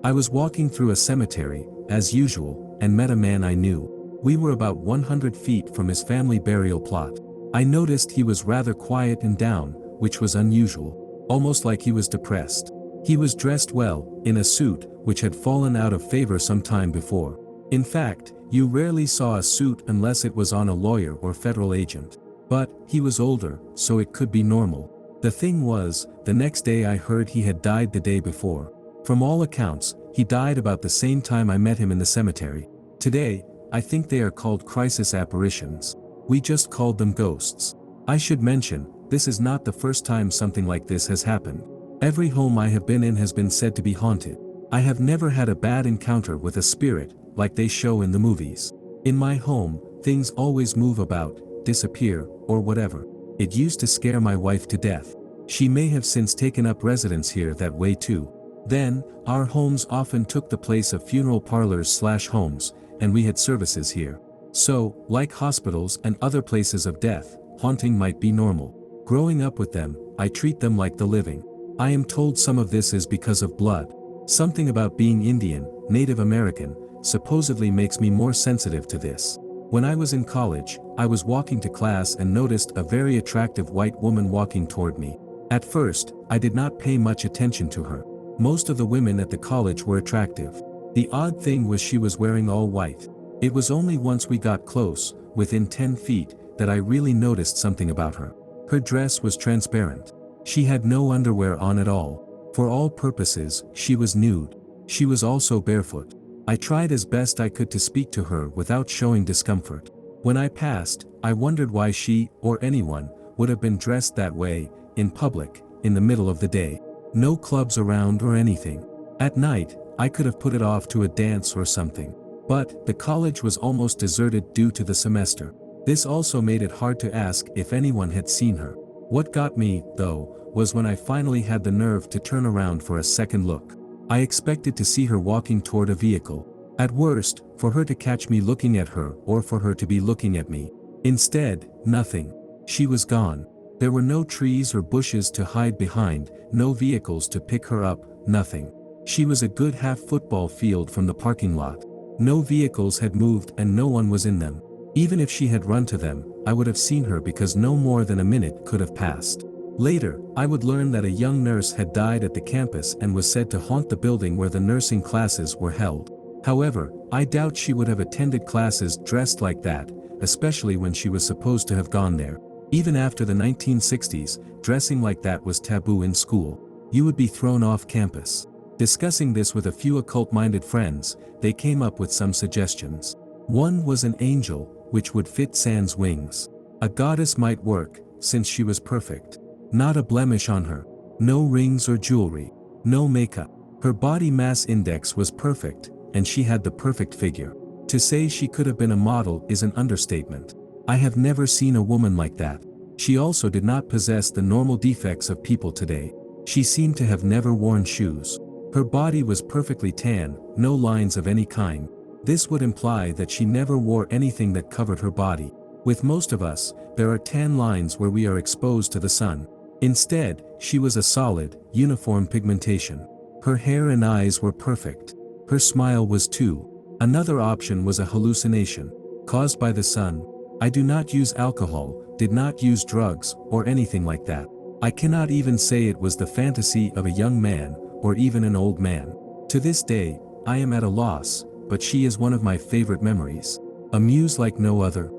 I was walking through a cemetery, as usual, and met a man I knew. We were about 100 feet from his family burial plot. I noticed he was rather quiet and down, which was unusual, almost like he was depressed. He was dressed well, in a suit, which had fallen out of favor some time before. In fact, you rarely saw a suit unless it was on a lawyer or federal agent. But, he was older, so it could be normal. The thing was, the next day I heard he had died the day before. From all accounts, he died about the same time I met him in the cemetery. Today, I think they are called crisis apparitions. We just called them ghosts. I should mention, this is not the first time something like this has happened. Every home I have been in has been said to be haunted. I have never had a bad encounter with a spirit, like they show in the movies. In my home, things always move about, disappear, or whatever. It used to scare my wife to death. She may have since taken up residence here that way too. Then, our homes often took the place of funeral parlors/homes, and we had services here. So, like hospitals and other places of death, haunting might be normal. Growing up with them, I treat them like the living. I am told some of this is because of blood. Something about being Indian, Native American, supposedly makes me more sensitive to this. When I was in college, I was walking to class and noticed a very attractive white woman walking toward me. At first, I did not pay much attention to her. Most of the women at the college were attractive. The odd thing was she was wearing all white. It was only once we got close, within 10 feet, that I really noticed something about her. Her dress was transparent. She had no underwear on at all. For all purposes, she was nude. She was also barefoot. I tried as best I could to speak to her without showing discomfort. When I passed, I wondered why she, or anyone, would have been dressed that way, in public, in the middle of the day. No clubs around or anything. At night, I could have put it off to a dance or something. But, the college was almost deserted due to the semester. This also made it hard to ask if anyone had seen her. What got me, though, was when I finally had the nerve to turn around for a second look. I expected to see her walking toward a vehicle. At worst, for her to catch me looking at her or for her to be looking at me. Instead, nothing. She was gone. There were no trees or bushes to hide behind, no vehicles to pick her up, nothing. She was a good half football field from the parking lot. No vehicles had moved and no one was in them. Even if she had run to them, I would have seen her because no more than a minute could have passed. Later, I would learn that a young nurse had died at the campus and was said to haunt the building where the nursing classes were held. However, I doubt she would have attended classes dressed like that, especially when she was supposed to have gone there. Even after the 1960s, dressing like that was taboo in school. You would be thrown off campus. Discussing this with a few occult-minded friends, they came up with some suggestions. One was an angel, which would fit Sans wings. A goddess might work, since she was perfect. Not a blemish on her. No rings or jewelry. No makeup. Her body mass index was perfect, and she had the perfect figure. To say she could have been a model is an understatement. I have never seen a woman like that. She also did not possess the normal defects of people today. She seemed to have never worn shoes. Her body was perfectly tan, no lines of any kind. This would imply that she never wore anything that covered her body. With most of us, there are tan lines where we are exposed to the sun. Instead, she was a solid, uniform pigmentation. Her hair and eyes were perfect. Her smile was too. Another option was a hallucination, caused by the sun. I do not use alcohol, did not use drugs, or anything like that. I cannot even say it was the fantasy of a young man, or even an old man. To this day, I am at a loss, but she is one of my favorite memories. A muse like no other.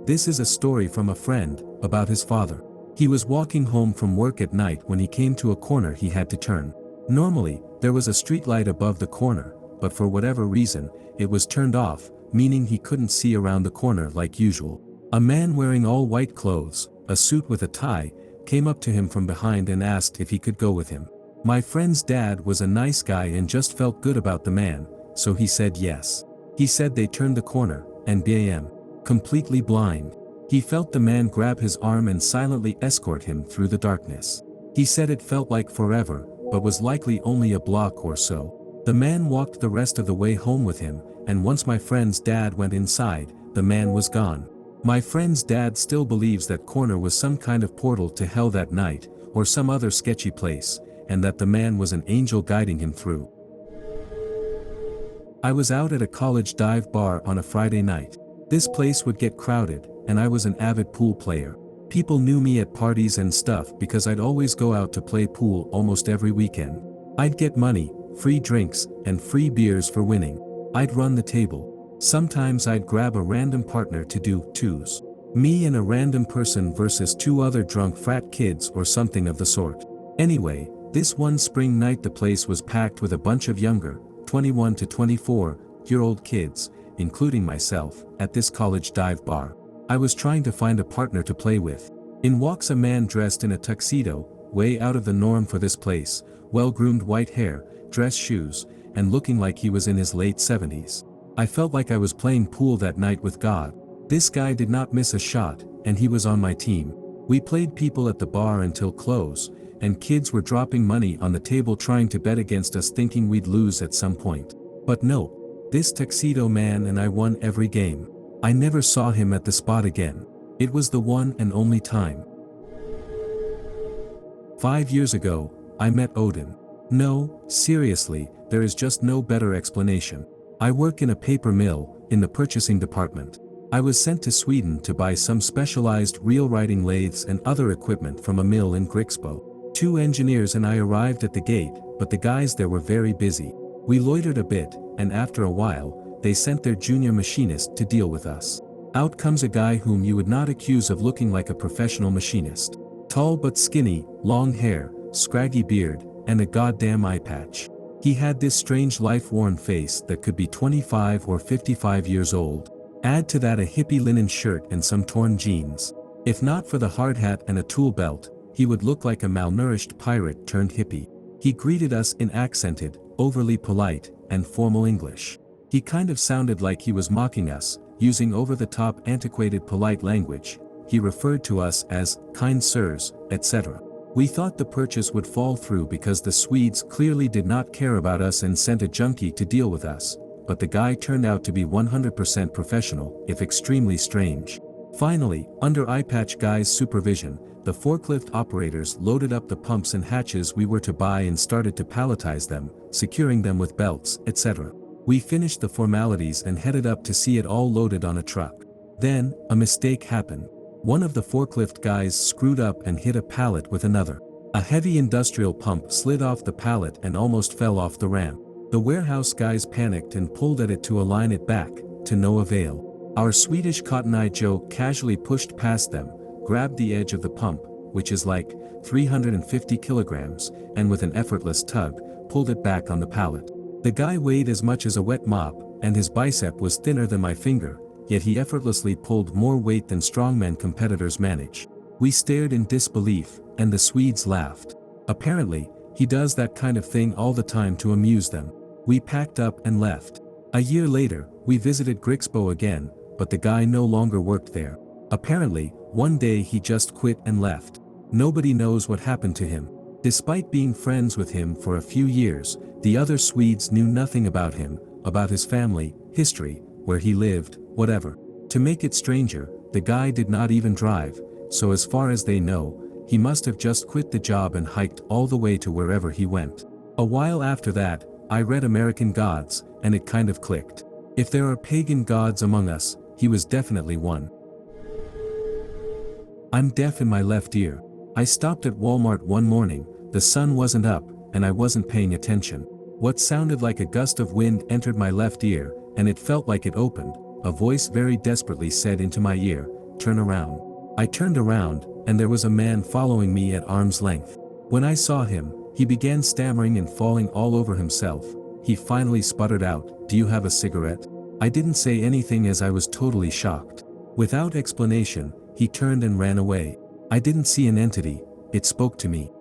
This is a story from a friend, about his father. He was walking home from work at night when he came to a corner he had to turn. Normally, there was a streetlight above the corner, but for whatever reason, it was turned off, meaning he couldn't see around the corner like usual. A man wearing all white clothes, a suit with a tie, came up to him from behind and asked if he could go with him. My friend's dad was a nice guy and just felt good about the man, so he said yes. He said they turned the corner, and bam. Completely blind. He felt the man grab his arm and silently escort him through the darkness. He said it felt like forever, but was likely only a block or so. The man walked the rest of the way home with him, and once my friend's dad went inside, the man was gone. My friend's dad still believes that corner was some kind of portal to hell that night, or some other sketchy place, and that the man was an angel guiding him through. I was out at a college dive bar on a Friday night. This place would get crowded, and I was an avid pool player. People knew me at parties and stuff because I'd always go out to play pool almost every weekend. I'd get money, free drinks, and free beers for winning. I'd run the table. Sometimes I'd grab a random partner to do twos. Me and a random person versus two other drunk frat kids or something of the sort. Anyway, this one spring night the place was packed with a bunch of younger, 21 to 24-year-old kids, including myself, at this college dive bar. I was trying to find a partner to play with. In walks a man dressed in a tuxedo, way out of the norm for this place, well-groomed white hair, dress shoes, and looking like he was in his late 70s. I felt like I was playing pool that night with God. This guy did not miss a shot, and he was on my team. We played people at the bar until close, and kids were dropping money on the table trying to bet against us thinking we'd lose at some point. But no. This tuxedo man and I won every game. I never saw him at the spot again. It was the one and only time. 5 years ago, I met Odin. No, seriously, there is just no better explanation. I work in a paper mill, in the purchasing department. I was sent to Sweden to buy some specialized reel-writing lathes and other equipment from a mill in Grixbo. 2 engineers and I arrived at the gate, but the guys there were very busy. We loitered a bit, and after a while, they sent their junior machinist to deal with us. Out comes a guy whom you would not accuse of looking like a professional machinist. Tall but skinny, long hair, scraggy beard, and a goddamn eye patch. He had this strange life-worn face that could be 25 or 55 years old. Add to that a hippie linen shirt and some torn jeans. If not for the hard hat and a tool belt, he would look like a malnourished pirate turned hippie. He greeted us in accented, overly polite, and formal English. He kind of sounded like he was mocking us, using over-the-top antiquated polite language. He referred to us as kind sirs, etc. We thought the purchase would fall through because the Swedes clearly did not care about us and sent a junkie to deal with us, but the guy turned out to be 100% professional, if extremely strange. Finally, under Eyepatch Guy's supervision, the forklift operators loaded up the pumps and hatches we were to buy and started to palletize them, securing them with belts, etc. We finished the formalities and headed up to see it all loaded on a truck. Then, a mistake happened. One of the forklift guys screwed up and hit a pallet with another. A heavy industrial pump slid off the pallet and almost fell off the ramp. The warehouse guys panicked and pulled at it to align it back, to no avail. Our Swedish Cotton Eye Joe casually pushed past them, grabbed the edge of the pump, which is like 350 kilograms, and with an effortless tug, pulled it back on the pallet. The guy weighed as much as a wet mop, and his bicep was thinner than my finger, yet he effortlessly pulled more weight than strongman competitors manage. We stared in disbelief, and the Swedes laughed. Apparently, he does that kind of thing all the time to amuse them. We packed up and left. A year later, we visited Grixbo again, but the guy no longer worked there. Apparently, one day he just quit and left. Nobody knows what happened to him. Despite being friends with him for a few years, the other Swedes knew nothing about him, about his family, history, where he lived, whatever. To make it stranger, the guy did not even drive, so as far as they know, he must have just quit the job and hiked all the way to wherever he went. A while after that, I read American Gods, and it kind of clicked. If there are pagan gods among us, he was definitely one. I'm deaf in my left ear. I stopped at Walmart one morning, the sun wasn't up, and I wasn't paying attention. What sounded like a gust of wind entered my left ear, and it felt like it opened. A voice very desperately said into my ear, "Turn around." I turned around, and there was a man following me at arm's length. When I saw him, he began stammering and falling all over himself. He finally sputtered out, "Do you have a cigarette?" I didn't say anything as I was totally shocked. Without explanation, he turned and ran away. I didn't see an entity, it spoke to me.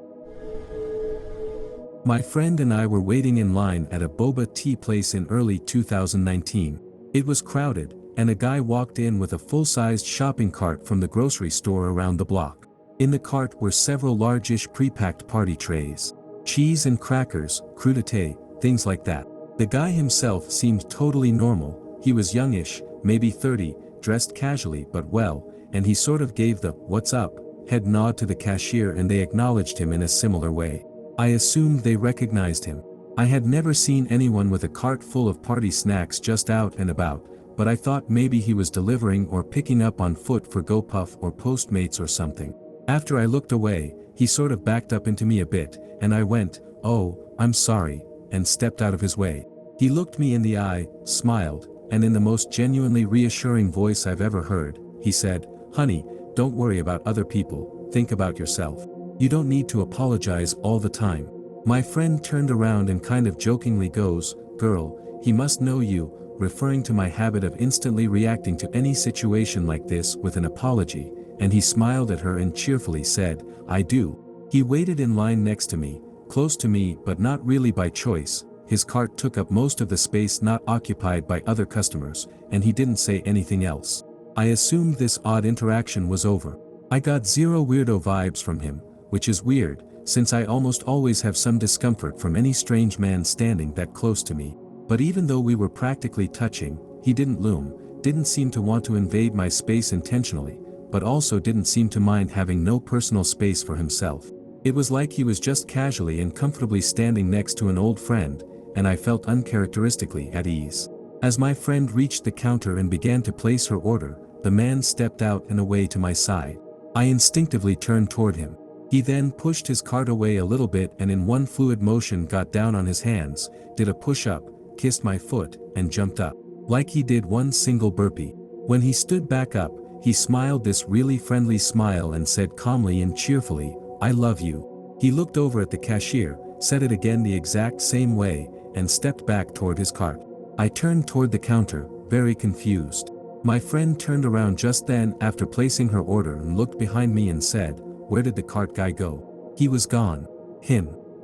My friend and I were waiting in line at a boba tea place in early 2019. It was crowded, and a guy walked in with a full-sized shopping cart from the grocery store around the block. In the cart were several largish pre-packed party trays. Cheese and crackers, crudité, things like that. The guy himself seemed totally normal. He was youngish, maybe 30, dressed casually but well, and he sort of gave the "what's up" head nod to the cashier and they acknowledged him in a similar way. I assumed they recognized him. I had never seen anyone with a cart full of party snacks just out and about, but I thought maybe he was delivering or picking up on foot for GoPuff or Postmates or something. After I looked away, he sort of backed up into me a bit, and I went, "Oh, I'm sorry," and stepped out of his way. He looked me in the eye, smiled, and in the most genuinely reassuring voice I've ever heard, he said, "Honey, don't worry about other people, think about yourself. You don't need to apologize all the time." My friend turned around and kind of jokingly goes, "Girl, he must know you," referring to my habit of instantly reacting to any situation like this with an apology, and he smiled at her and cheerfully said, "I do." He waited in line next to me, close to me but not really by choice. His cart took up most of the space not occupied by other customers, and he didn't say anything else. I assumed this odd interaction was over. I got zero weirdo vibes from him, which is weird, since I almost always have some discomfort from any strange man standing that close to me. But even though we were practically touching, he didn't loom, didn't seem to want to invade my space intentionally, but also didn't seem to mind having no personal space for himself. It was like he was just casually and comfortably standing next to an old friend, and I felt uncharacteristically at ease. As my friend reached the counter and began to place her order, the man stepped out and away to my side. I instinctively turned toward him. He then pushed his cart away a little bit and in one fluid motion got down on his hands, did a push-up, kissed my foot, and jumped up. Like he did one single burpee. When he stood back up, he smiled this really friendly smile and said calmly and cheerfully, "I love you." He looked over at the cashier, said it again the exact same way, and stepped back toward his cart. I turned toward the counter, very confused. My friend turned around just then after placing her order and looked behind me and said, "Where did the cart guy go?" He was gone.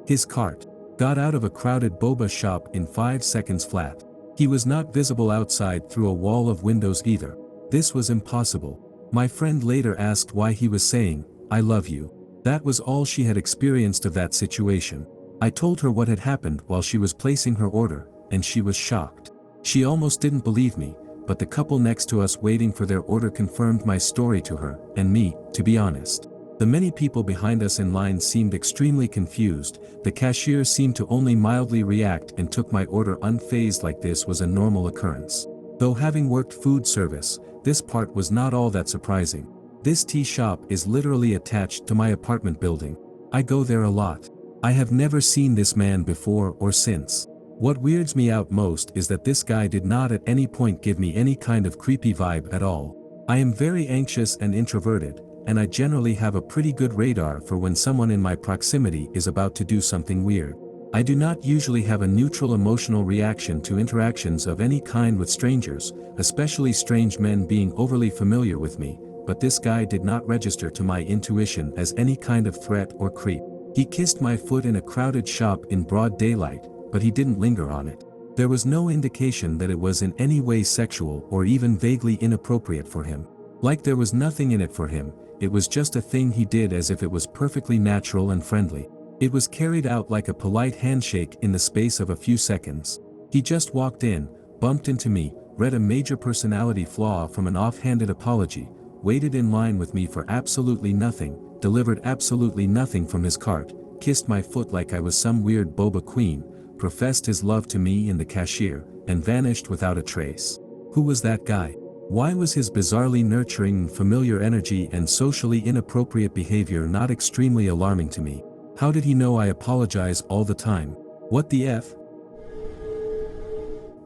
His cart. Got out of a crowded boba shop in 5 seconds flat. He was not visible outside through a wall of windows either. This was impossible. My friend later asked why he was saying, "I love you." That was all she had experienced of that situation. I told her what had happened while she was placing her order, and she was shocked. She almost didn't believe me, but the couple next to us waiting for their order confirmed my story to her, and me, to be honest. The many people behind us in line seemed extremely confused. The cashier seemed to only mildly react and took my order unfazed, like this was a normal occurrence. Though having worked food service, this part was not all that surprising. This tea shop is literally attached to my apartment building. I go there a lot. I have never seen this man before or since. What weirds me out most is that this guy did not at any point give me any kind of creepy vibe at all. I am very anxious and introverted, and I generally have a pretty good radar for when someone in my proximity is about to do something weird. I do not usually have a neutral emotional reaction to interactions of any kind with strangers, especially strange men being overly familiar with me, but this guy did not register to my intuition as any kind of threat or creep. He kissed my foot in a crowded shop in broad daylight, but he didn't linger on it. There was no indication that it was in any way sexual or even vaguely inappropriate for him. Like there was nothing in it for him. It was just a thing he did as if it was perfectly natural and friendly. It was carried out like a polite handshake in the space of a few seconds. He just walked in, bumped into me, read a major personality flaw from an offhanded apology, waited in line with me for absolutely nothing, delivered absolutely nothing from his cart, kissed my foot like I was some weird boba queen, professed his love to me and the cashier, and vanished without a trace. Who was that guy? Why was his bizarrely nurturing, familiar energy and socially inappropriate behavior not extremely alarming to me? How did he know I apologize all the time? What the F?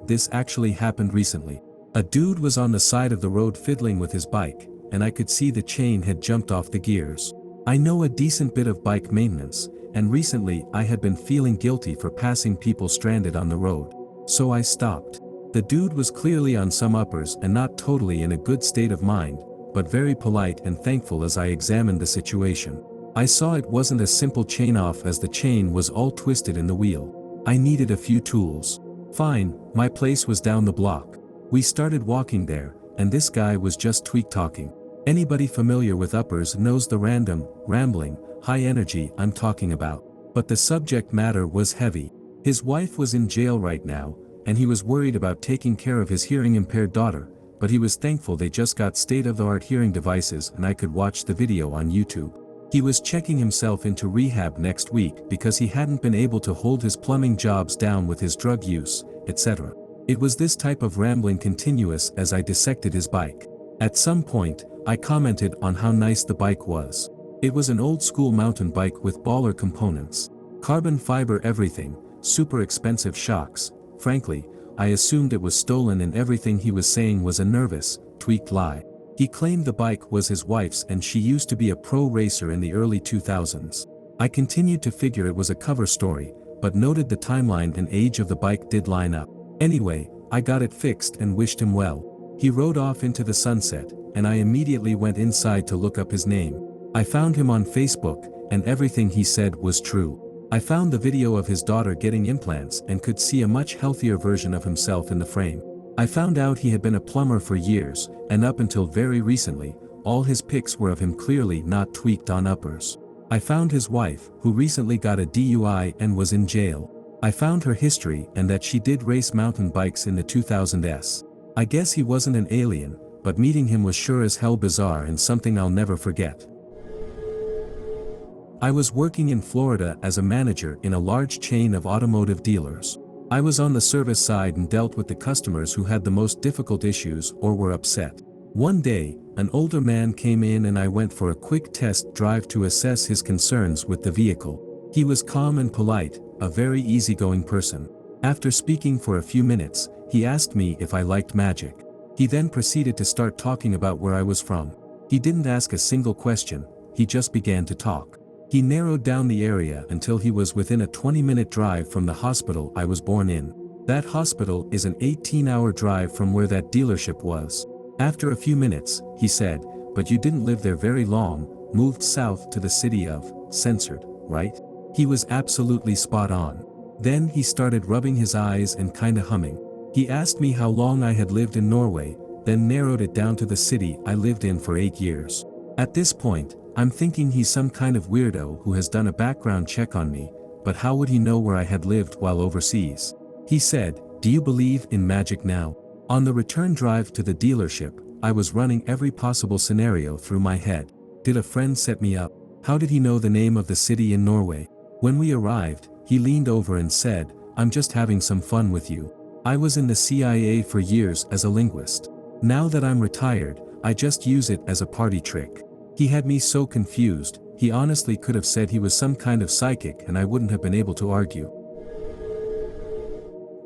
This actually happened recently. A dude was on the side of the road fiddling with his bike, and I could see the chain had jumped off the gears. I know a decent bit of bike maintenance, and recently I had been feeling guilty for passing people stranded on the road. So I stopped. The dude was clearly on some uppers and not totally in a good state of mind, but very polite and thankful as I examined the situation. I saw it wasn't a simple chain off as the chain was all twisted in the wheel. I needed a few tools. Fine, my place was down the block. We started walking there, and this guy was just tweak talking. Anybody familiar with uppers knows the random, rambling, high energy I'm talking about. But the subject matter was heavy. His wife was in jail right now, and he was worried about taking care of his hearing-impaired daughter, but he was thankful they just got state-of-the-art hearing devices and I could watch the video on YouTube. He was checking himself into rehab next week because he hadn't been able to hold his plumbing jobs down with his drug use, etc. It was this type of rambling continuous as I dissected his bike. At some point, I commented on how nice the bike was. It was an old school mountain bike with baller components. Carbon fiber everything, super expensive shocks. Frankly, I assumed it was stolen and everything he was saying was a nervous, tweaked lie. He claimed the bike was his wife's and she used to be a pro racer in the early 2000s. I continued to figure it was a cover story, but noted the timeline and age of the bike did line up. Anyway, I got it fixed and wished him well. He rode off into the sunset, and I immediately went inside to look up his name. I found him on Facebook, and everything he said was true. I found the video of his daughter getting implants and could see a much healthier version of himself in the frame. I found out he had been a plumber for years, and up until very recently, all his pics were of him clearly not tweaked on uppers. I found his wife, who recently got a DUI and was in jail. I found her history and that she did race mountain bikes in the 2000s. I guess he wasn't an alien, but meeting him was sure as hell bizarre and something I'll never forget. I was working in Florida as a manager in a large chain of automotive dealers. I was on the service side and dealt with the customers who had the most difficult issues or were upset. One day, an older man came in and I went for a quick test drive to assess his concerns with the vehicle. He was calm and polite, a very easygoing person. After speaking for a few minutes, he asked me if I liked magic. He then proceeded to start talking about where I was from. He didn't ask a single question, he just began to talk. He narrowed down the area until he was within a 20-minute drive from the hospital I was born in. That hospital is an 18-hour drive from where that dealership was. After a few minutes, he said, "But you didn't live there very long, moved south to the city of, censored, right?" He was absolutely spot on. Then he started rubbing his eyes and kinda humming. He asked me how long I had lived in Norway, then narrowed it down to the city I lived in for 8 years. At this point, I'm thinking he's some kind of weirdo who has done a background check on me, but how would he know where I had lived while overseas? He said, "Do you believe in magic now?" On the return drive to the dealership, I was running every possible scenario through my head. Did a friend set me up? How did he know the name of the city in Norway? When we arrived, he leaned over and said, "I'm just having some fun with you. I was in the CIA for years as a linguist. Now that I'm retired, I just use it as a party trick." He had me so confused, he honestly could have said he was some kind of psychic and I wouldn't have been able to argue.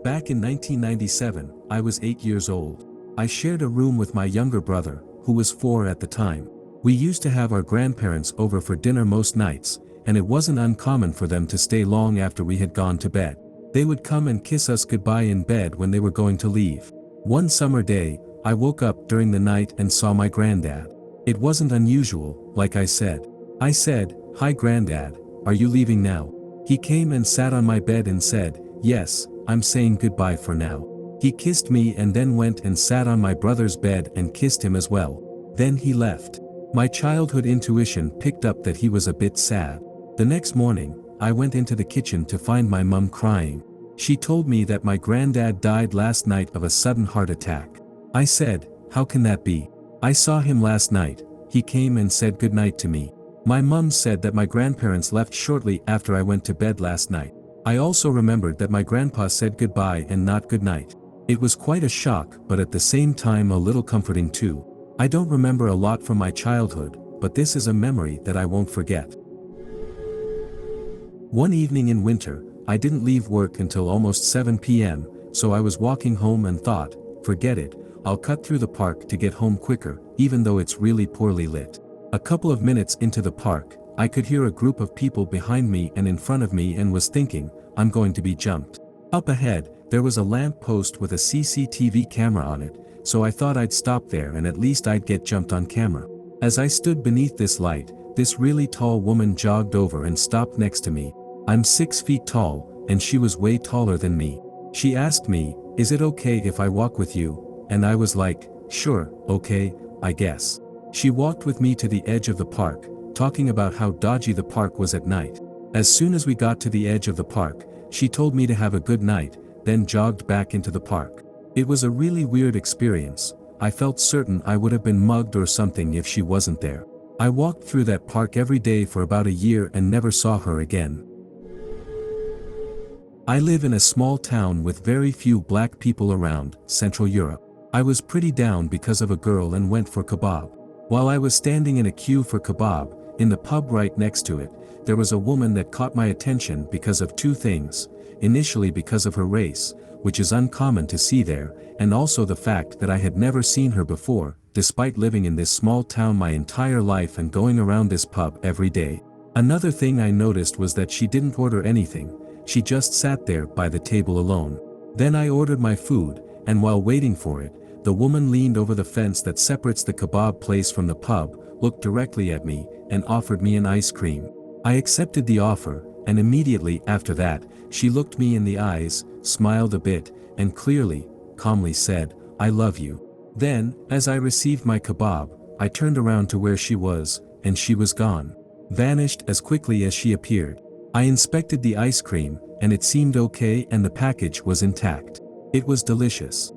Back in 1997, I was 8 years old. I shared a room with my younger brother, who was 4 at the time. We used to have our grandparents over for dinner most nights, and it wasn't uncommon for them to stay long after we had gone to bed. They would come and kiss us goodbye in bed when they were going to leave. One summer day, I woke up during the night and saw my granddad. It wasn't unusual, like I said. I said, "Hi Granddad, are you leaving now?" He came and sat on my bed and said, "Yes, I'm saying goodbye for now." He kissed me and then went and sat on my brother's bed and kissed him as well. Then he left. My childhood intuition picked up that he was a bit sad. The next morning, I went into the kitchen to find my mum crying. She told me that my granddad died last night of a sudden heart attack. I said, "How can that be? I saw him last night, he came and said goodnight to me." My mum said that my grandparents left shortly after I went to bed last night. I also remembered that my grandpa said goodbye and not goodnight. It was quite a shock, but at the same time a little comforting too. I don't remember a lot from my childhood, but this is a memory that I won't forget. One evening in winter, I didn't leave work until almost 7 p.m., so I was walking home and thought, forget it, I'll cut through the park to get home quicker, even though it's really poorly lit. A couple of minutes into the park, I could hear a group of people behind me and in front of me and was thinking, I'm going to be jumped. Up ahead, there was a lamp post with a CCTV camera on it, so I thought I'd stop there and at least I'd get jumped on camera. As I stood beneath this light, this really tall woman jogged over and stopped next to me. I'm 6 feet tall, and she was way taller than me. She asked me, "Is it okay if I walk with you?" And I was like, "Sure, okay, I guess." She walked with me to the edge of the park, talking about how dodgy the park was at night. As soon as we got to the edge of the park, she told me to have a good night, then jogged back into the park. It was a really weird experience. I felt certain I would have been mugged or something if she wasn't there. I walked through that park every day for about a year and never saw her again. I live in a small town with very few black people around, Central Europe. I was pretty down because of a girl and went for kebab. While I was standing in a queue for kebab, in the pub right next to it, there was a woman that caught my attention because of two things. Initially because of her race, which is uncommon to see there, and also the fact that I had never seen her before, despite living in this small town my entire life and going around this pub every day. Another thing I noticed was that she didn't order anything, she just sat there by the table alone. Then I ordered my food, and while waiting for it, the woman leaned over the fence that separates the kebab place from the pub, looked directly at me, and offered me an ice cream. I accepted the offer, and immediately after that, she looked me in the eyes, smiled a bit, and clearly, calmly said, "I love you." Then, as I received my kebab, I turned around to where she was, and she was gone. Vanished as quickly as she appeared. I inspected the ice cream, and it seemed okay and the package was intact. It was delicious.